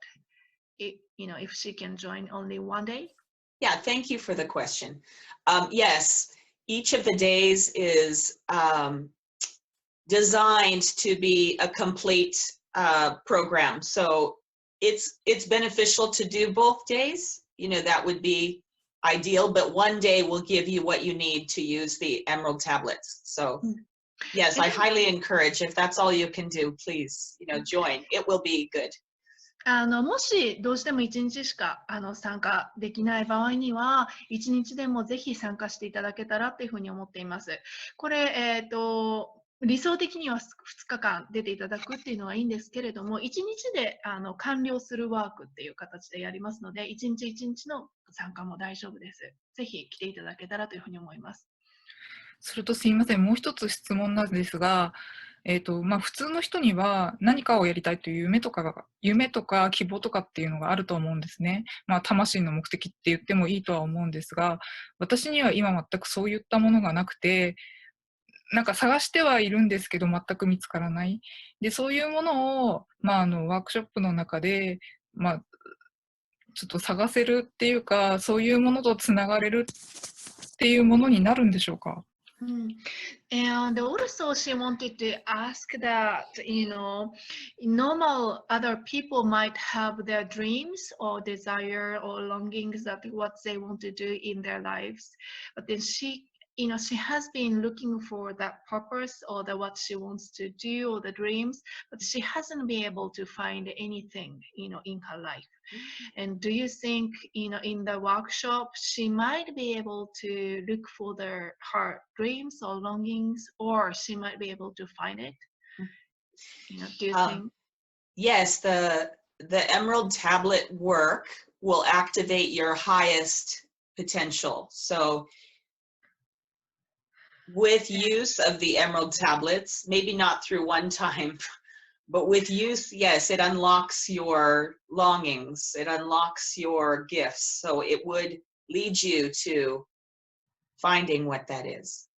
if she can join only one day. Yeah, thank you for the question. Yes, each of the days is designed to be a complete program. So it's beneficial to do both days. That would be ideal, but one day will give you what you need to use the emerald tablets. So yes, I highly encourage, if that's all you can do, please, join. It will be good. もしどうしても1日しか参加できない場合には、1日でもぜひ参加していただけたらというふうに思っています。これ、理想的には2日間出ていただくっていうのはいいんですけれども、1日で完了するワークっていう形でやりますので、1日1日の参加も大丈夫です。ぜひ来ていただけたらというふうに思います。それとすいません、もう一つ質問なんですが、普通の人には何かをやりたいという夢とか希望とかっていうのがあると思うんですね。魂の目的って言ってもいいとは思うんですが、私には今全くそういったものがなくて、なんか探してはいるんですけど全く見つからない。で、そういうものを、ワークショップの中で、ちょっと探せるっていうか、そういうものとつながれるっていうものになるんでしょうか。And also, she wanted to ask that, normal other people might have their dreams or desire or longings that what they want to do in their lives, but then she has been looking for that purpose or what she wants to do or the dreams, but she hasn't been able to find anything, in her life. And do you think, in the workshop, she might be able to look for her dreams or longings, or she might be able to find it? Do you think? Yes, the Emerald Tablet work will activate your highest potential. So with use of the Emerald Tablets, maybe not through one time, but with use, yes, it unlocks your longings, it unlocks your gifts. So it would lead you to finding what that is.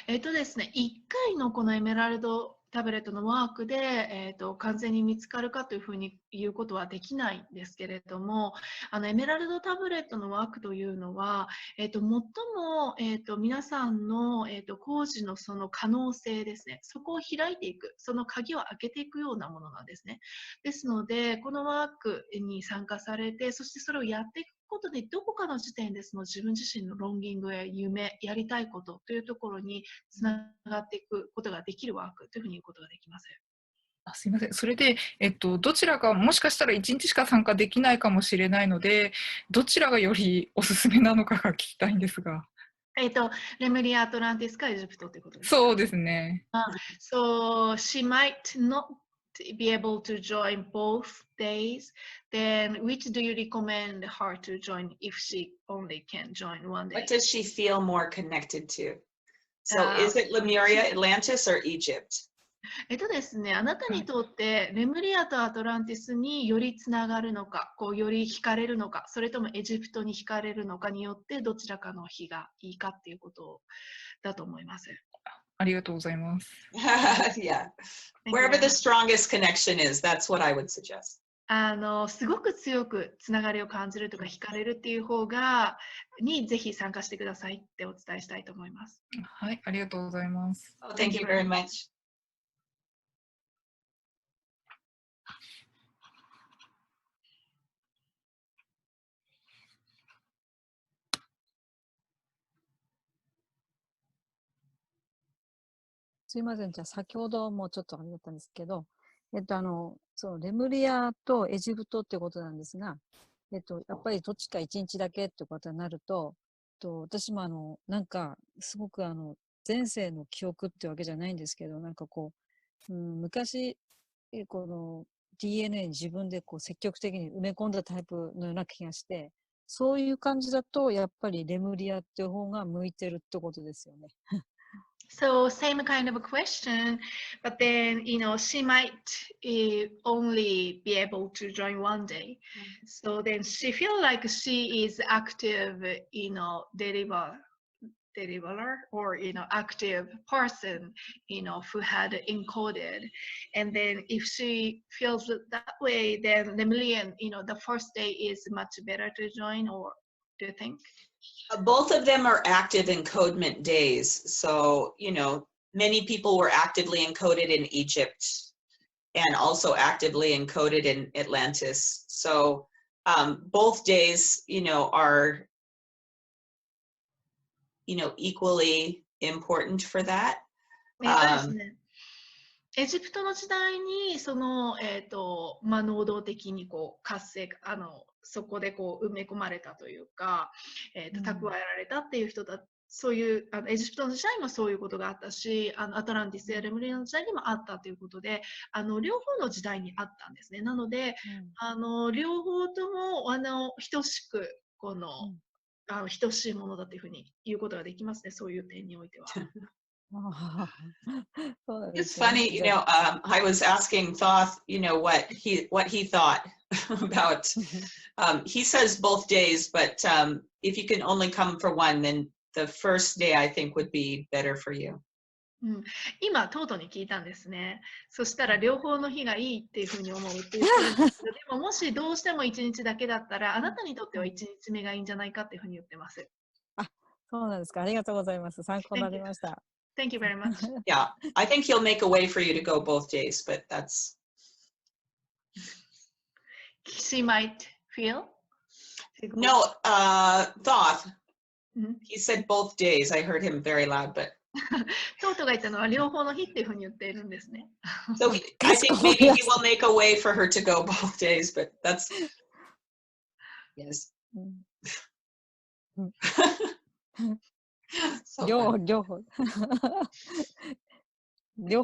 ですね、1回のこのエメラルドタブレットのワークで、完全に見つかるかというふうに言うことはできないんですけれども、エメラルドタブレットのワークというのは、最も、皆さんの、工事のその可能性ですね、そこを開いていく、その鍵を開けていくようなものなんですね。ですので、このワークに参加されて、そしてそれをやっていくことで、どこかの時点でその自分自身のロンギングや夢、やりたいことというところにつながっていくことができるワークというふうに言うことができます。すいません。それで、どちらか、もしかしたら1日しか参加できないかもしれないので、どちらがよりおすすめなのかが聞きたいんですが。レムリア・アトランティスかエジプトということですか？そうですね。So she might not be able to join both days. Then which do you recommend her to join if she only can join one day? What does she feel more connected to? So is it Lemuria, Atlantis, or Egypt? ですね、あなたにとってレムリアとアトランティスによりつながるのか、より惹かれるのか、それともエジプトに惹かれるのかによってどちらかの日がいいかっていうことだと思います。ありがとうございます。Yeah. Wherever the strongest connection is, that's what I would suggest. すごく強くつながりを感じるとか惹かれるっていう方にぜひ参加してくださいってお伝えしたいと思います。はい、ありがとうございます。Oh, thank you very much. すいません。じゃあ、先ほどもちょっとあれだったんですけど、そう、レムリアとエジプトってことなんですが、やっぱりどっちか1日だけってことになると、私もなんか、すごく前世の記憶ってわけじゃないんですけど、なんか昔、この DNA に自分で積極的に埋め込んだタイプのような気がして、そういう感じだと、やっぱりレムリアっていう方が向いてるってことですよね。So same kind of a question, but then she might only be able to join one day. So then she feel like she is active, deliverer or active person, who had encoded. And then if she feels that way, then the million, the first day is much better to join, or do you think? Both of them are active encodement days. So, many people were actively encoded in Egypt and also actively encoded in Atlantis. So, both days, are, equally important for that. ですね。エジプトの時代に能動的に活性化そこで埋め込まれたというか、蓄えられたっていう人たそういうエジプトの時代もそういうことがあったし、アトランティスやレムリアの時代にもあったということで、両方の時代にあったんですね。なので、両方とも等しく等しいものだというふうに言うことができますね。そういう点においては。It's funny, I was asking Thoth, what he thought about. He says both days, but if you can only come for one, then the first day I think would be better for you. 今、トートに聞いたんですね。そしたら両方の日がいいっていうふうに思うって言ってるんですけど、でももしどうしても1日だけだったら、あなたにとっては1日目がいいんじゃないかっていうふうに言ってます。あ、そうなんですか。ありがとうございます。参考になりました。Thank you very much. Yeah, I think he'll make a way for you to go both days, but that's. She might feel. No, Thoth. He said both days. I heard him very loud, but. トートが言ったのは両方の日っていうふうに言っているんですね。So I think maybe he will make a way for her to go both days, but that's. Yes. 両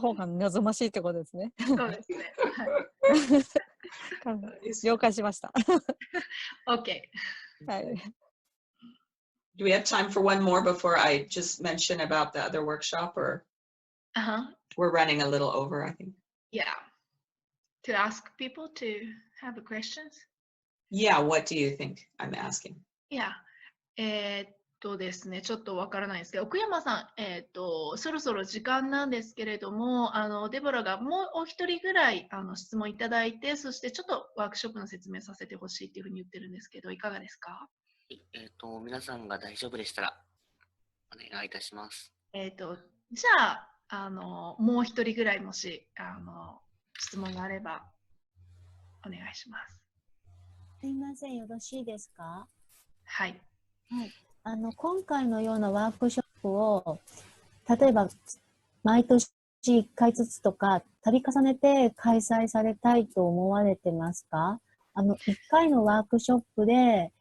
方が望ましいってことですね。そうですね。了解しました。OK。はい。Do we have time for one more before I just mention about the other workshop, or we're running a little over, I think. Yeah. To ask people to have questions? Yeah, what do you think I'm asking? Yeah. ですね、ちょっとわからないですけど、奥山さん、そろそろ時間なんですけれども、デボラがもうお一人ぐらい質問いただいて、そしてちょっとワークショップの説明させてほしいっていうふうに言ってるんですけど、いかがですか？皆さんが大丈夫でしたらお願いいたします。じゃあ、もう一人ぐらいもし質問があればお願いします。すいません、よろしいですか？はい。はい。今回のようなワークショップを例えば毎年1回ずつとか度重ねて開催されたいと思われてますか？1回のワークショップで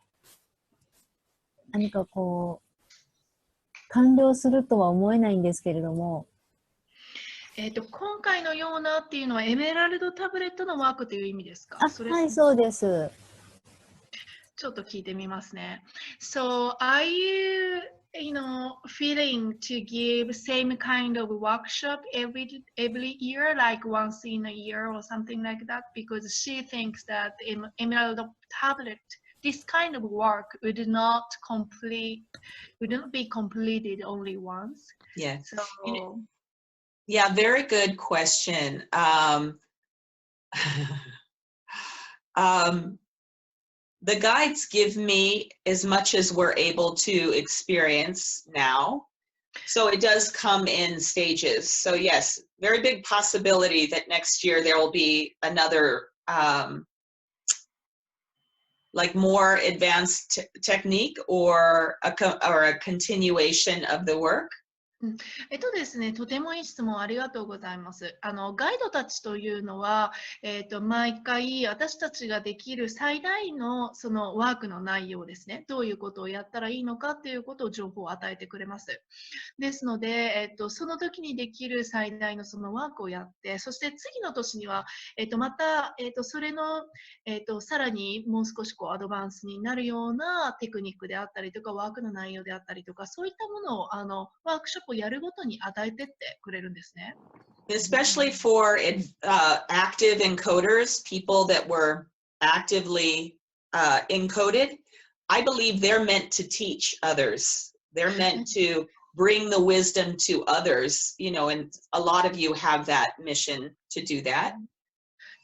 何か完了するとは思えないんですけれども。今回のようなっていうのはエメラルドタブレットのワークという意味ですか？はい、そうです。ちょっと聞いてみますね。So, are you, feeling to give same kind of workshop every year, like once in a year or something like that? Because she thinks that Emerald Tablet, this kind of work would not be completed only once. Yeah. So, yeah, very good question. The guides give me as much as we're able to experience now. So it does come in stages. So yes, very big possibility that next year there will be another like more advanced technique or a continuation of the work. ですね、とてもいい質問ありがとうございます。ガイドたちというのは、毎回私たちができる最大のそのワークの内容ですね、どういうことをやったらいいのかということを情報を与えてくれます。ですので、その時にできる最大のそのワークをやって、そして次の年には、また、それの、さらにもう少しアドバンスになるようなテクニックであったりとか、ワークの内容であったりとか、そういったものをワークショップをやるごとに与えてってくれるんですね。Especially for active encoders, people that were actively encoded, I believe they're meant to teach others. They're meant to bring the wisdom to others, and a lot of you have that mission to do that.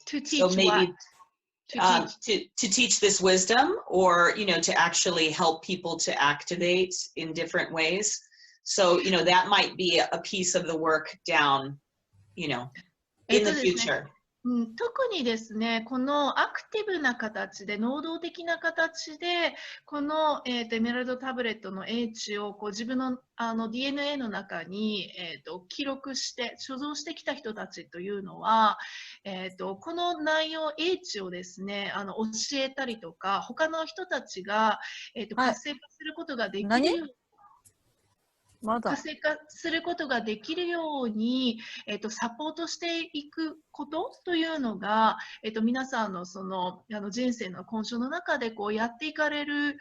To teach so maybe what? To teach this wisdom, or to actually help people to activate in different ways. So that might be a piece of the work down, in the future. 特にですね、このアクティブな形で、能動的な形で、この、エメラルドタブレットの英知を自分の、DNA の中に、記録して、所蔵してきた人たちというのは、この内容、英知をですね、教えたりとか、他の人たちが、活性化することができるように。まだ活性化することができるように、サポートしていくことというのが、皆さんのその人生の根性の中でこうやっていかれる、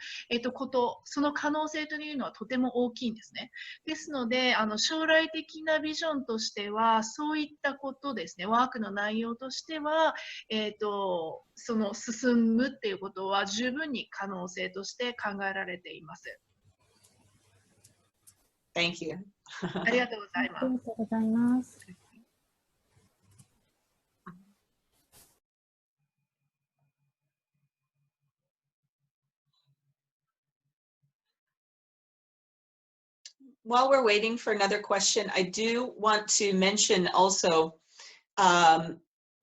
こと、その可能性というのはとても大きいんですね。ですので、将来的なビジョンとしては、そういったことですね、ワークの内容としては、その進むっていうことは十分に可能性として考えられています。Thank you. ありがとうございます。ありがとうございます。While we're waiting for another question, I do want to mention also,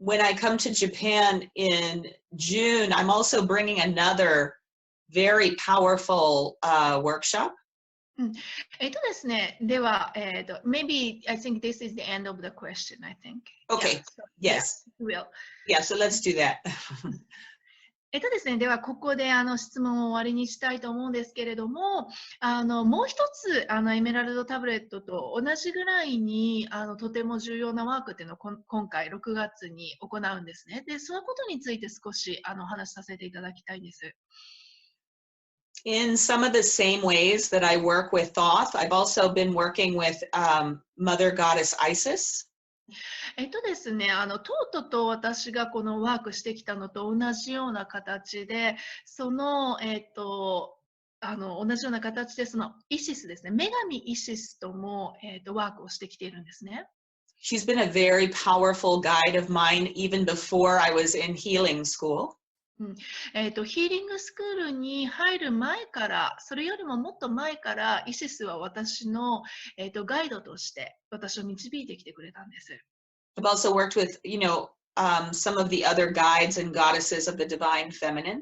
when I come to Japan in June, I'm also bringing another very powerful workshop. ですね、では、maybe I think this is the end of the question, I think. Okay, Yeah, yes. so, will. Yeah, so let's do that. ですね、ではここで質問を終わりにしたいと思うんですけれども、もう一つエメラルドタブレットと同じぐらいにとても重要なワークっていうのを今回6月に行うんですね。で、そのことについて少しお話しさせていただきたいんです。In some of the same ways that I work with Thoth, I've also been working with Mother Goddess Isis. ですね、トートと私がこのワークしてきたのと同じような形で、その、同じような形で、そのイシスですね、女神イシスとも、ワークをしてきているんですね。She's been a very powerful guide of mine even before I was in healing school. ヒーリングスクールに入る前から、それよりももっと前から、イシスは私の、ガイドとして私を導いてきてくれたんです。I've also worked with, some of the other guides and goddesses of the divine feminine.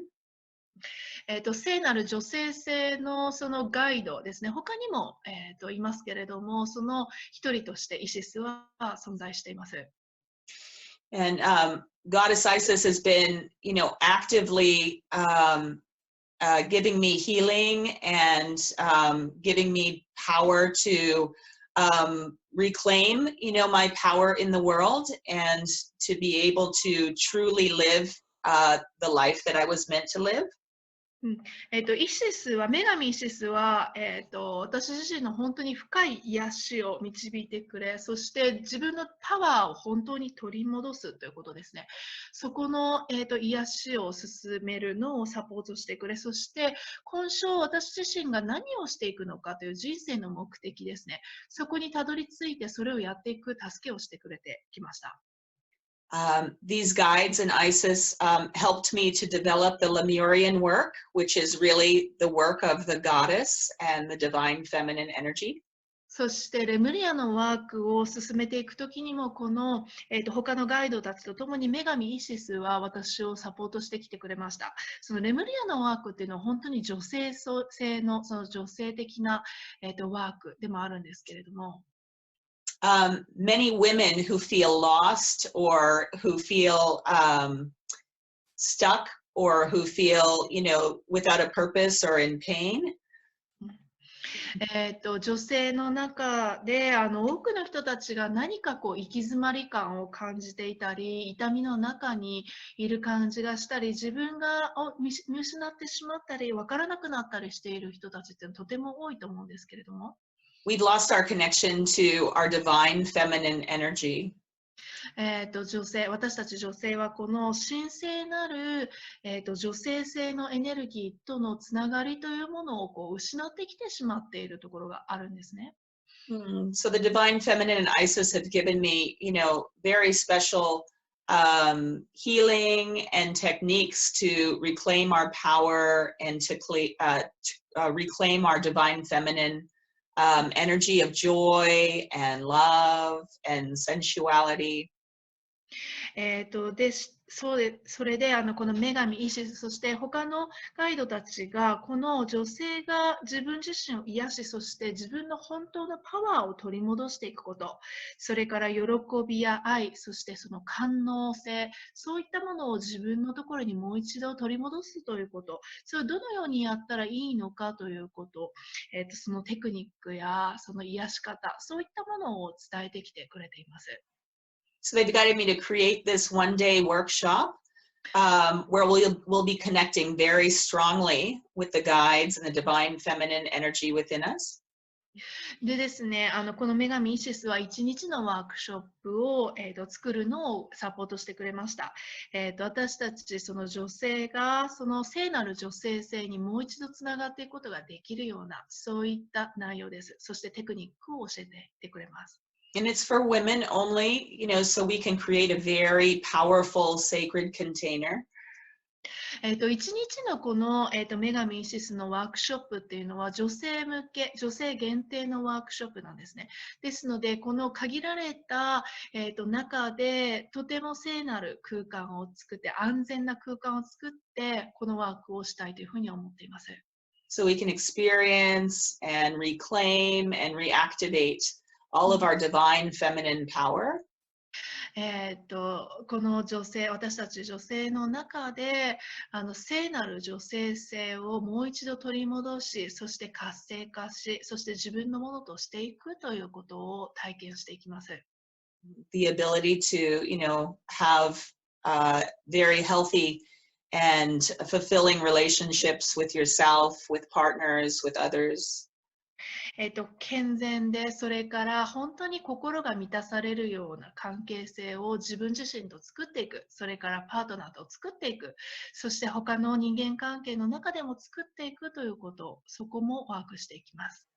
聖なる女性性のそのガイドですね。他にも、いますけれども、その一人としてイシスは存在しています。And Goddess Isis has been, actively giving me healing and giving me power to reclaim, my power in the world and to be able to truly live the life that I was meant to live. イシスは、女神イシスは、私自身の本当に深い癒しを導いてくれ、そして自分のパワーを本当に取り戻すということですね。そこの、癒しを進めるのをサポートしてくれ、そして今週私自身が何をしていくのかという人生の目的ですね。そこにたどり着いてそれをやっていく助けをしてくれてきました。These guides and Isis helped me to develop the Lemurian work, which is really the work of the goddess and the divine feminine energy. そしてレムリアのワークを進めていくときにもこの、他のガイドたちとともに女神イシスは私をサポートしてきてくれました。そのレムリアのワークっていうのは本当に女性性のその女性的な、ワークでもあるんですけれども。Many women who feel lost or who feel stuck or who feel, without a purpose or in pain. 女性の中で多くの人たちが何かこう行き詰まり感を感じていたり、痛みの中にいる感じがしたり、自分が見失ってしまったり、分からなくなったりしている人たちってとても多いと思うんですけれども。We've lost our connection to our divine feminine energy. 私たち女性はこの神聖なる、女性性のエネルギーとのつながりというものをこう失ってきてしまっているところがあるんですね。So the divine feminine and Isis have given me, very special healing and techniques to reclaim our power and to reclaim our divine feminine energy of joy and love and sensuality. でしそれでこの女神イシス、そして他のガイドたちがこの女性が自分自身を癒し、そして自分の本当のパワーを取り戻していくこと、それから喜びや愛、そしてその官能性、そういったものを自分のところにもう一度取り戻すということ、それをどのようにやったらいいのかということ、そのテクニックやその癒し方、そういったものを伝えてきてくれています。So they've guided me to create this one-day workshop where we'll be connecting very strongly with the guides and the divine feminine energy within us. でですね、この女神イシスは1日のワークショップを、作るのをサポートしてくれました。私たちその女性がその聖なる女性性にもう一度つながっていくことができるような、そういった内容です。そしてテクニックを教えていってくれます。And it's for women only, you know, so we can create a very powerful sacred container. 1日のこの、女神イシスのワークショップっていうのは女性向け、女性限定のワークショップなんですね。ですので、この限られた、中でとても聖なる空間を作って、安全な空間を作って、このワークをしたいというふうに思っています。So we can experience and reclaim and reactivate all of our divine feminine power. この女性、私たち女性の中で聖なる女性性をもう一度取り戻し、そして活性化し、そして自分のものとしていくということを体験していきます。The ability to, you know, have very healthy and fulfilling relationships with yourself, with partners, with others. 健全で、それから本当に心が満たされるような関係性を自分自身と作っていく、それからパートナーと作っていく、そして他の人間関係の中でも作っていくということ、そこもワークしていきます。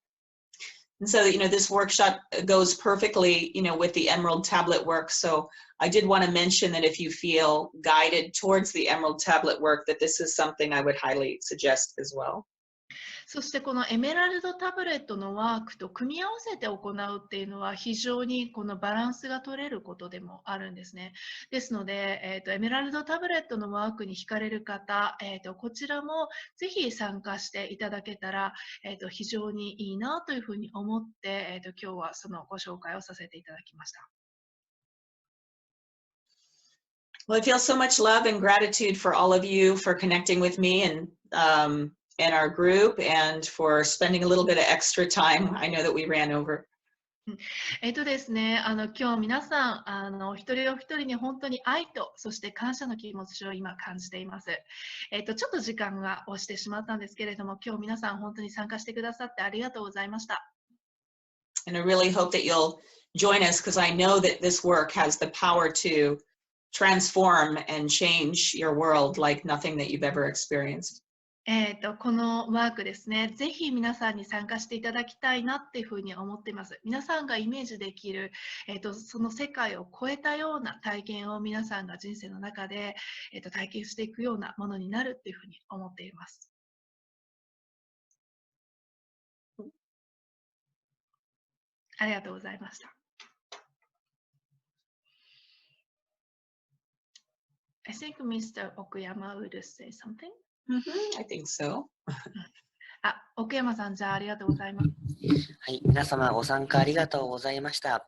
And so, you know, this workshop goes perfectly, you know, with the Emerald Tablet work. So I did want to mention that if you feel guided towards the Emerald Tablet work, that this is something I would highly suggest as well. そしてこのエメラルドタブレットのワークと組み合わせて行うっていうのは非常にこのバランスが取れることでもあるんですね。ですので、エメラルドタブレットのワークに惹かれる方、こちらもぜひ参加していただけたら、非常にいいなというふうに思って、今日はそのご紹介をさせていただきました。Well, I feel so much love and gratitude for all of you for connecting with me and our group and for spending a little bit of extra time. I know that we ran over. ですね、今日皆さんお一人お一人に本当に愛とそして感謝の気持ちを今感じています。ちょっと時間が押してしまったんですけれども、今日皆さん本当に参加してくださってありがとうございました。And I really hope that you'll join us because I know that this work has the power to transform and change your world like nothing that you've ever experienced. このワークですね、ぜひ皆さんに参加していただきたいなっていうふうに思っています。皆さんがイメージできる、その世界を超えたような体験を皆さんが人生の中で、体験していくようなものになるっていうふうに思っています。ありがとうございました。I think Mr. Okuyama would say something. I think so. 奥山さん、じゃあありがとうございます。はい、皆様ご参加ありがとうございました。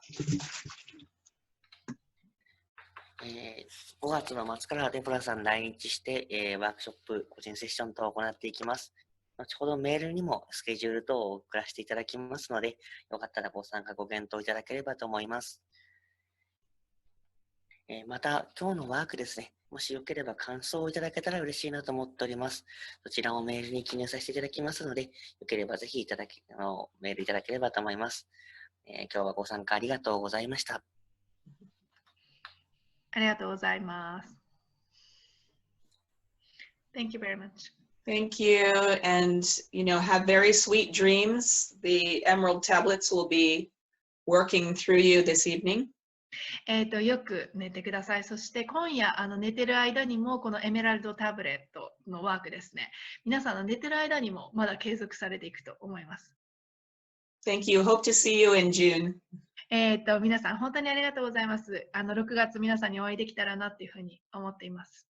5月の末からデプラさん来日して、ワークショップ、個人セッション等を行っていきます。後ほどメールにもスケジュール等を送らせていただきますので、よかったらご参加ご検討いただければと思います。また、今日のワークですね、もしよければ感想をいただけたら嬉しいなと思っております。そちらもメールに記入させていただきますので、よければぜひメールいただければと思います。今日はご参加ありがとうございました。ありがとうございます。Thank you very much. Thank you. And, you know, have very sweet dreams. The Emerald Tablets will be working through you this evening. よく寝てください。そして今夜寝てる間にもこのエメラルドタブレットのワークですね。皆さんの寝てる間にもまだ継続されていくと思います。Thank you. Hope to see you in June. 皆さん本当にありがとうございます。6月皆さんにお会いできたらなっていうふうに思っています。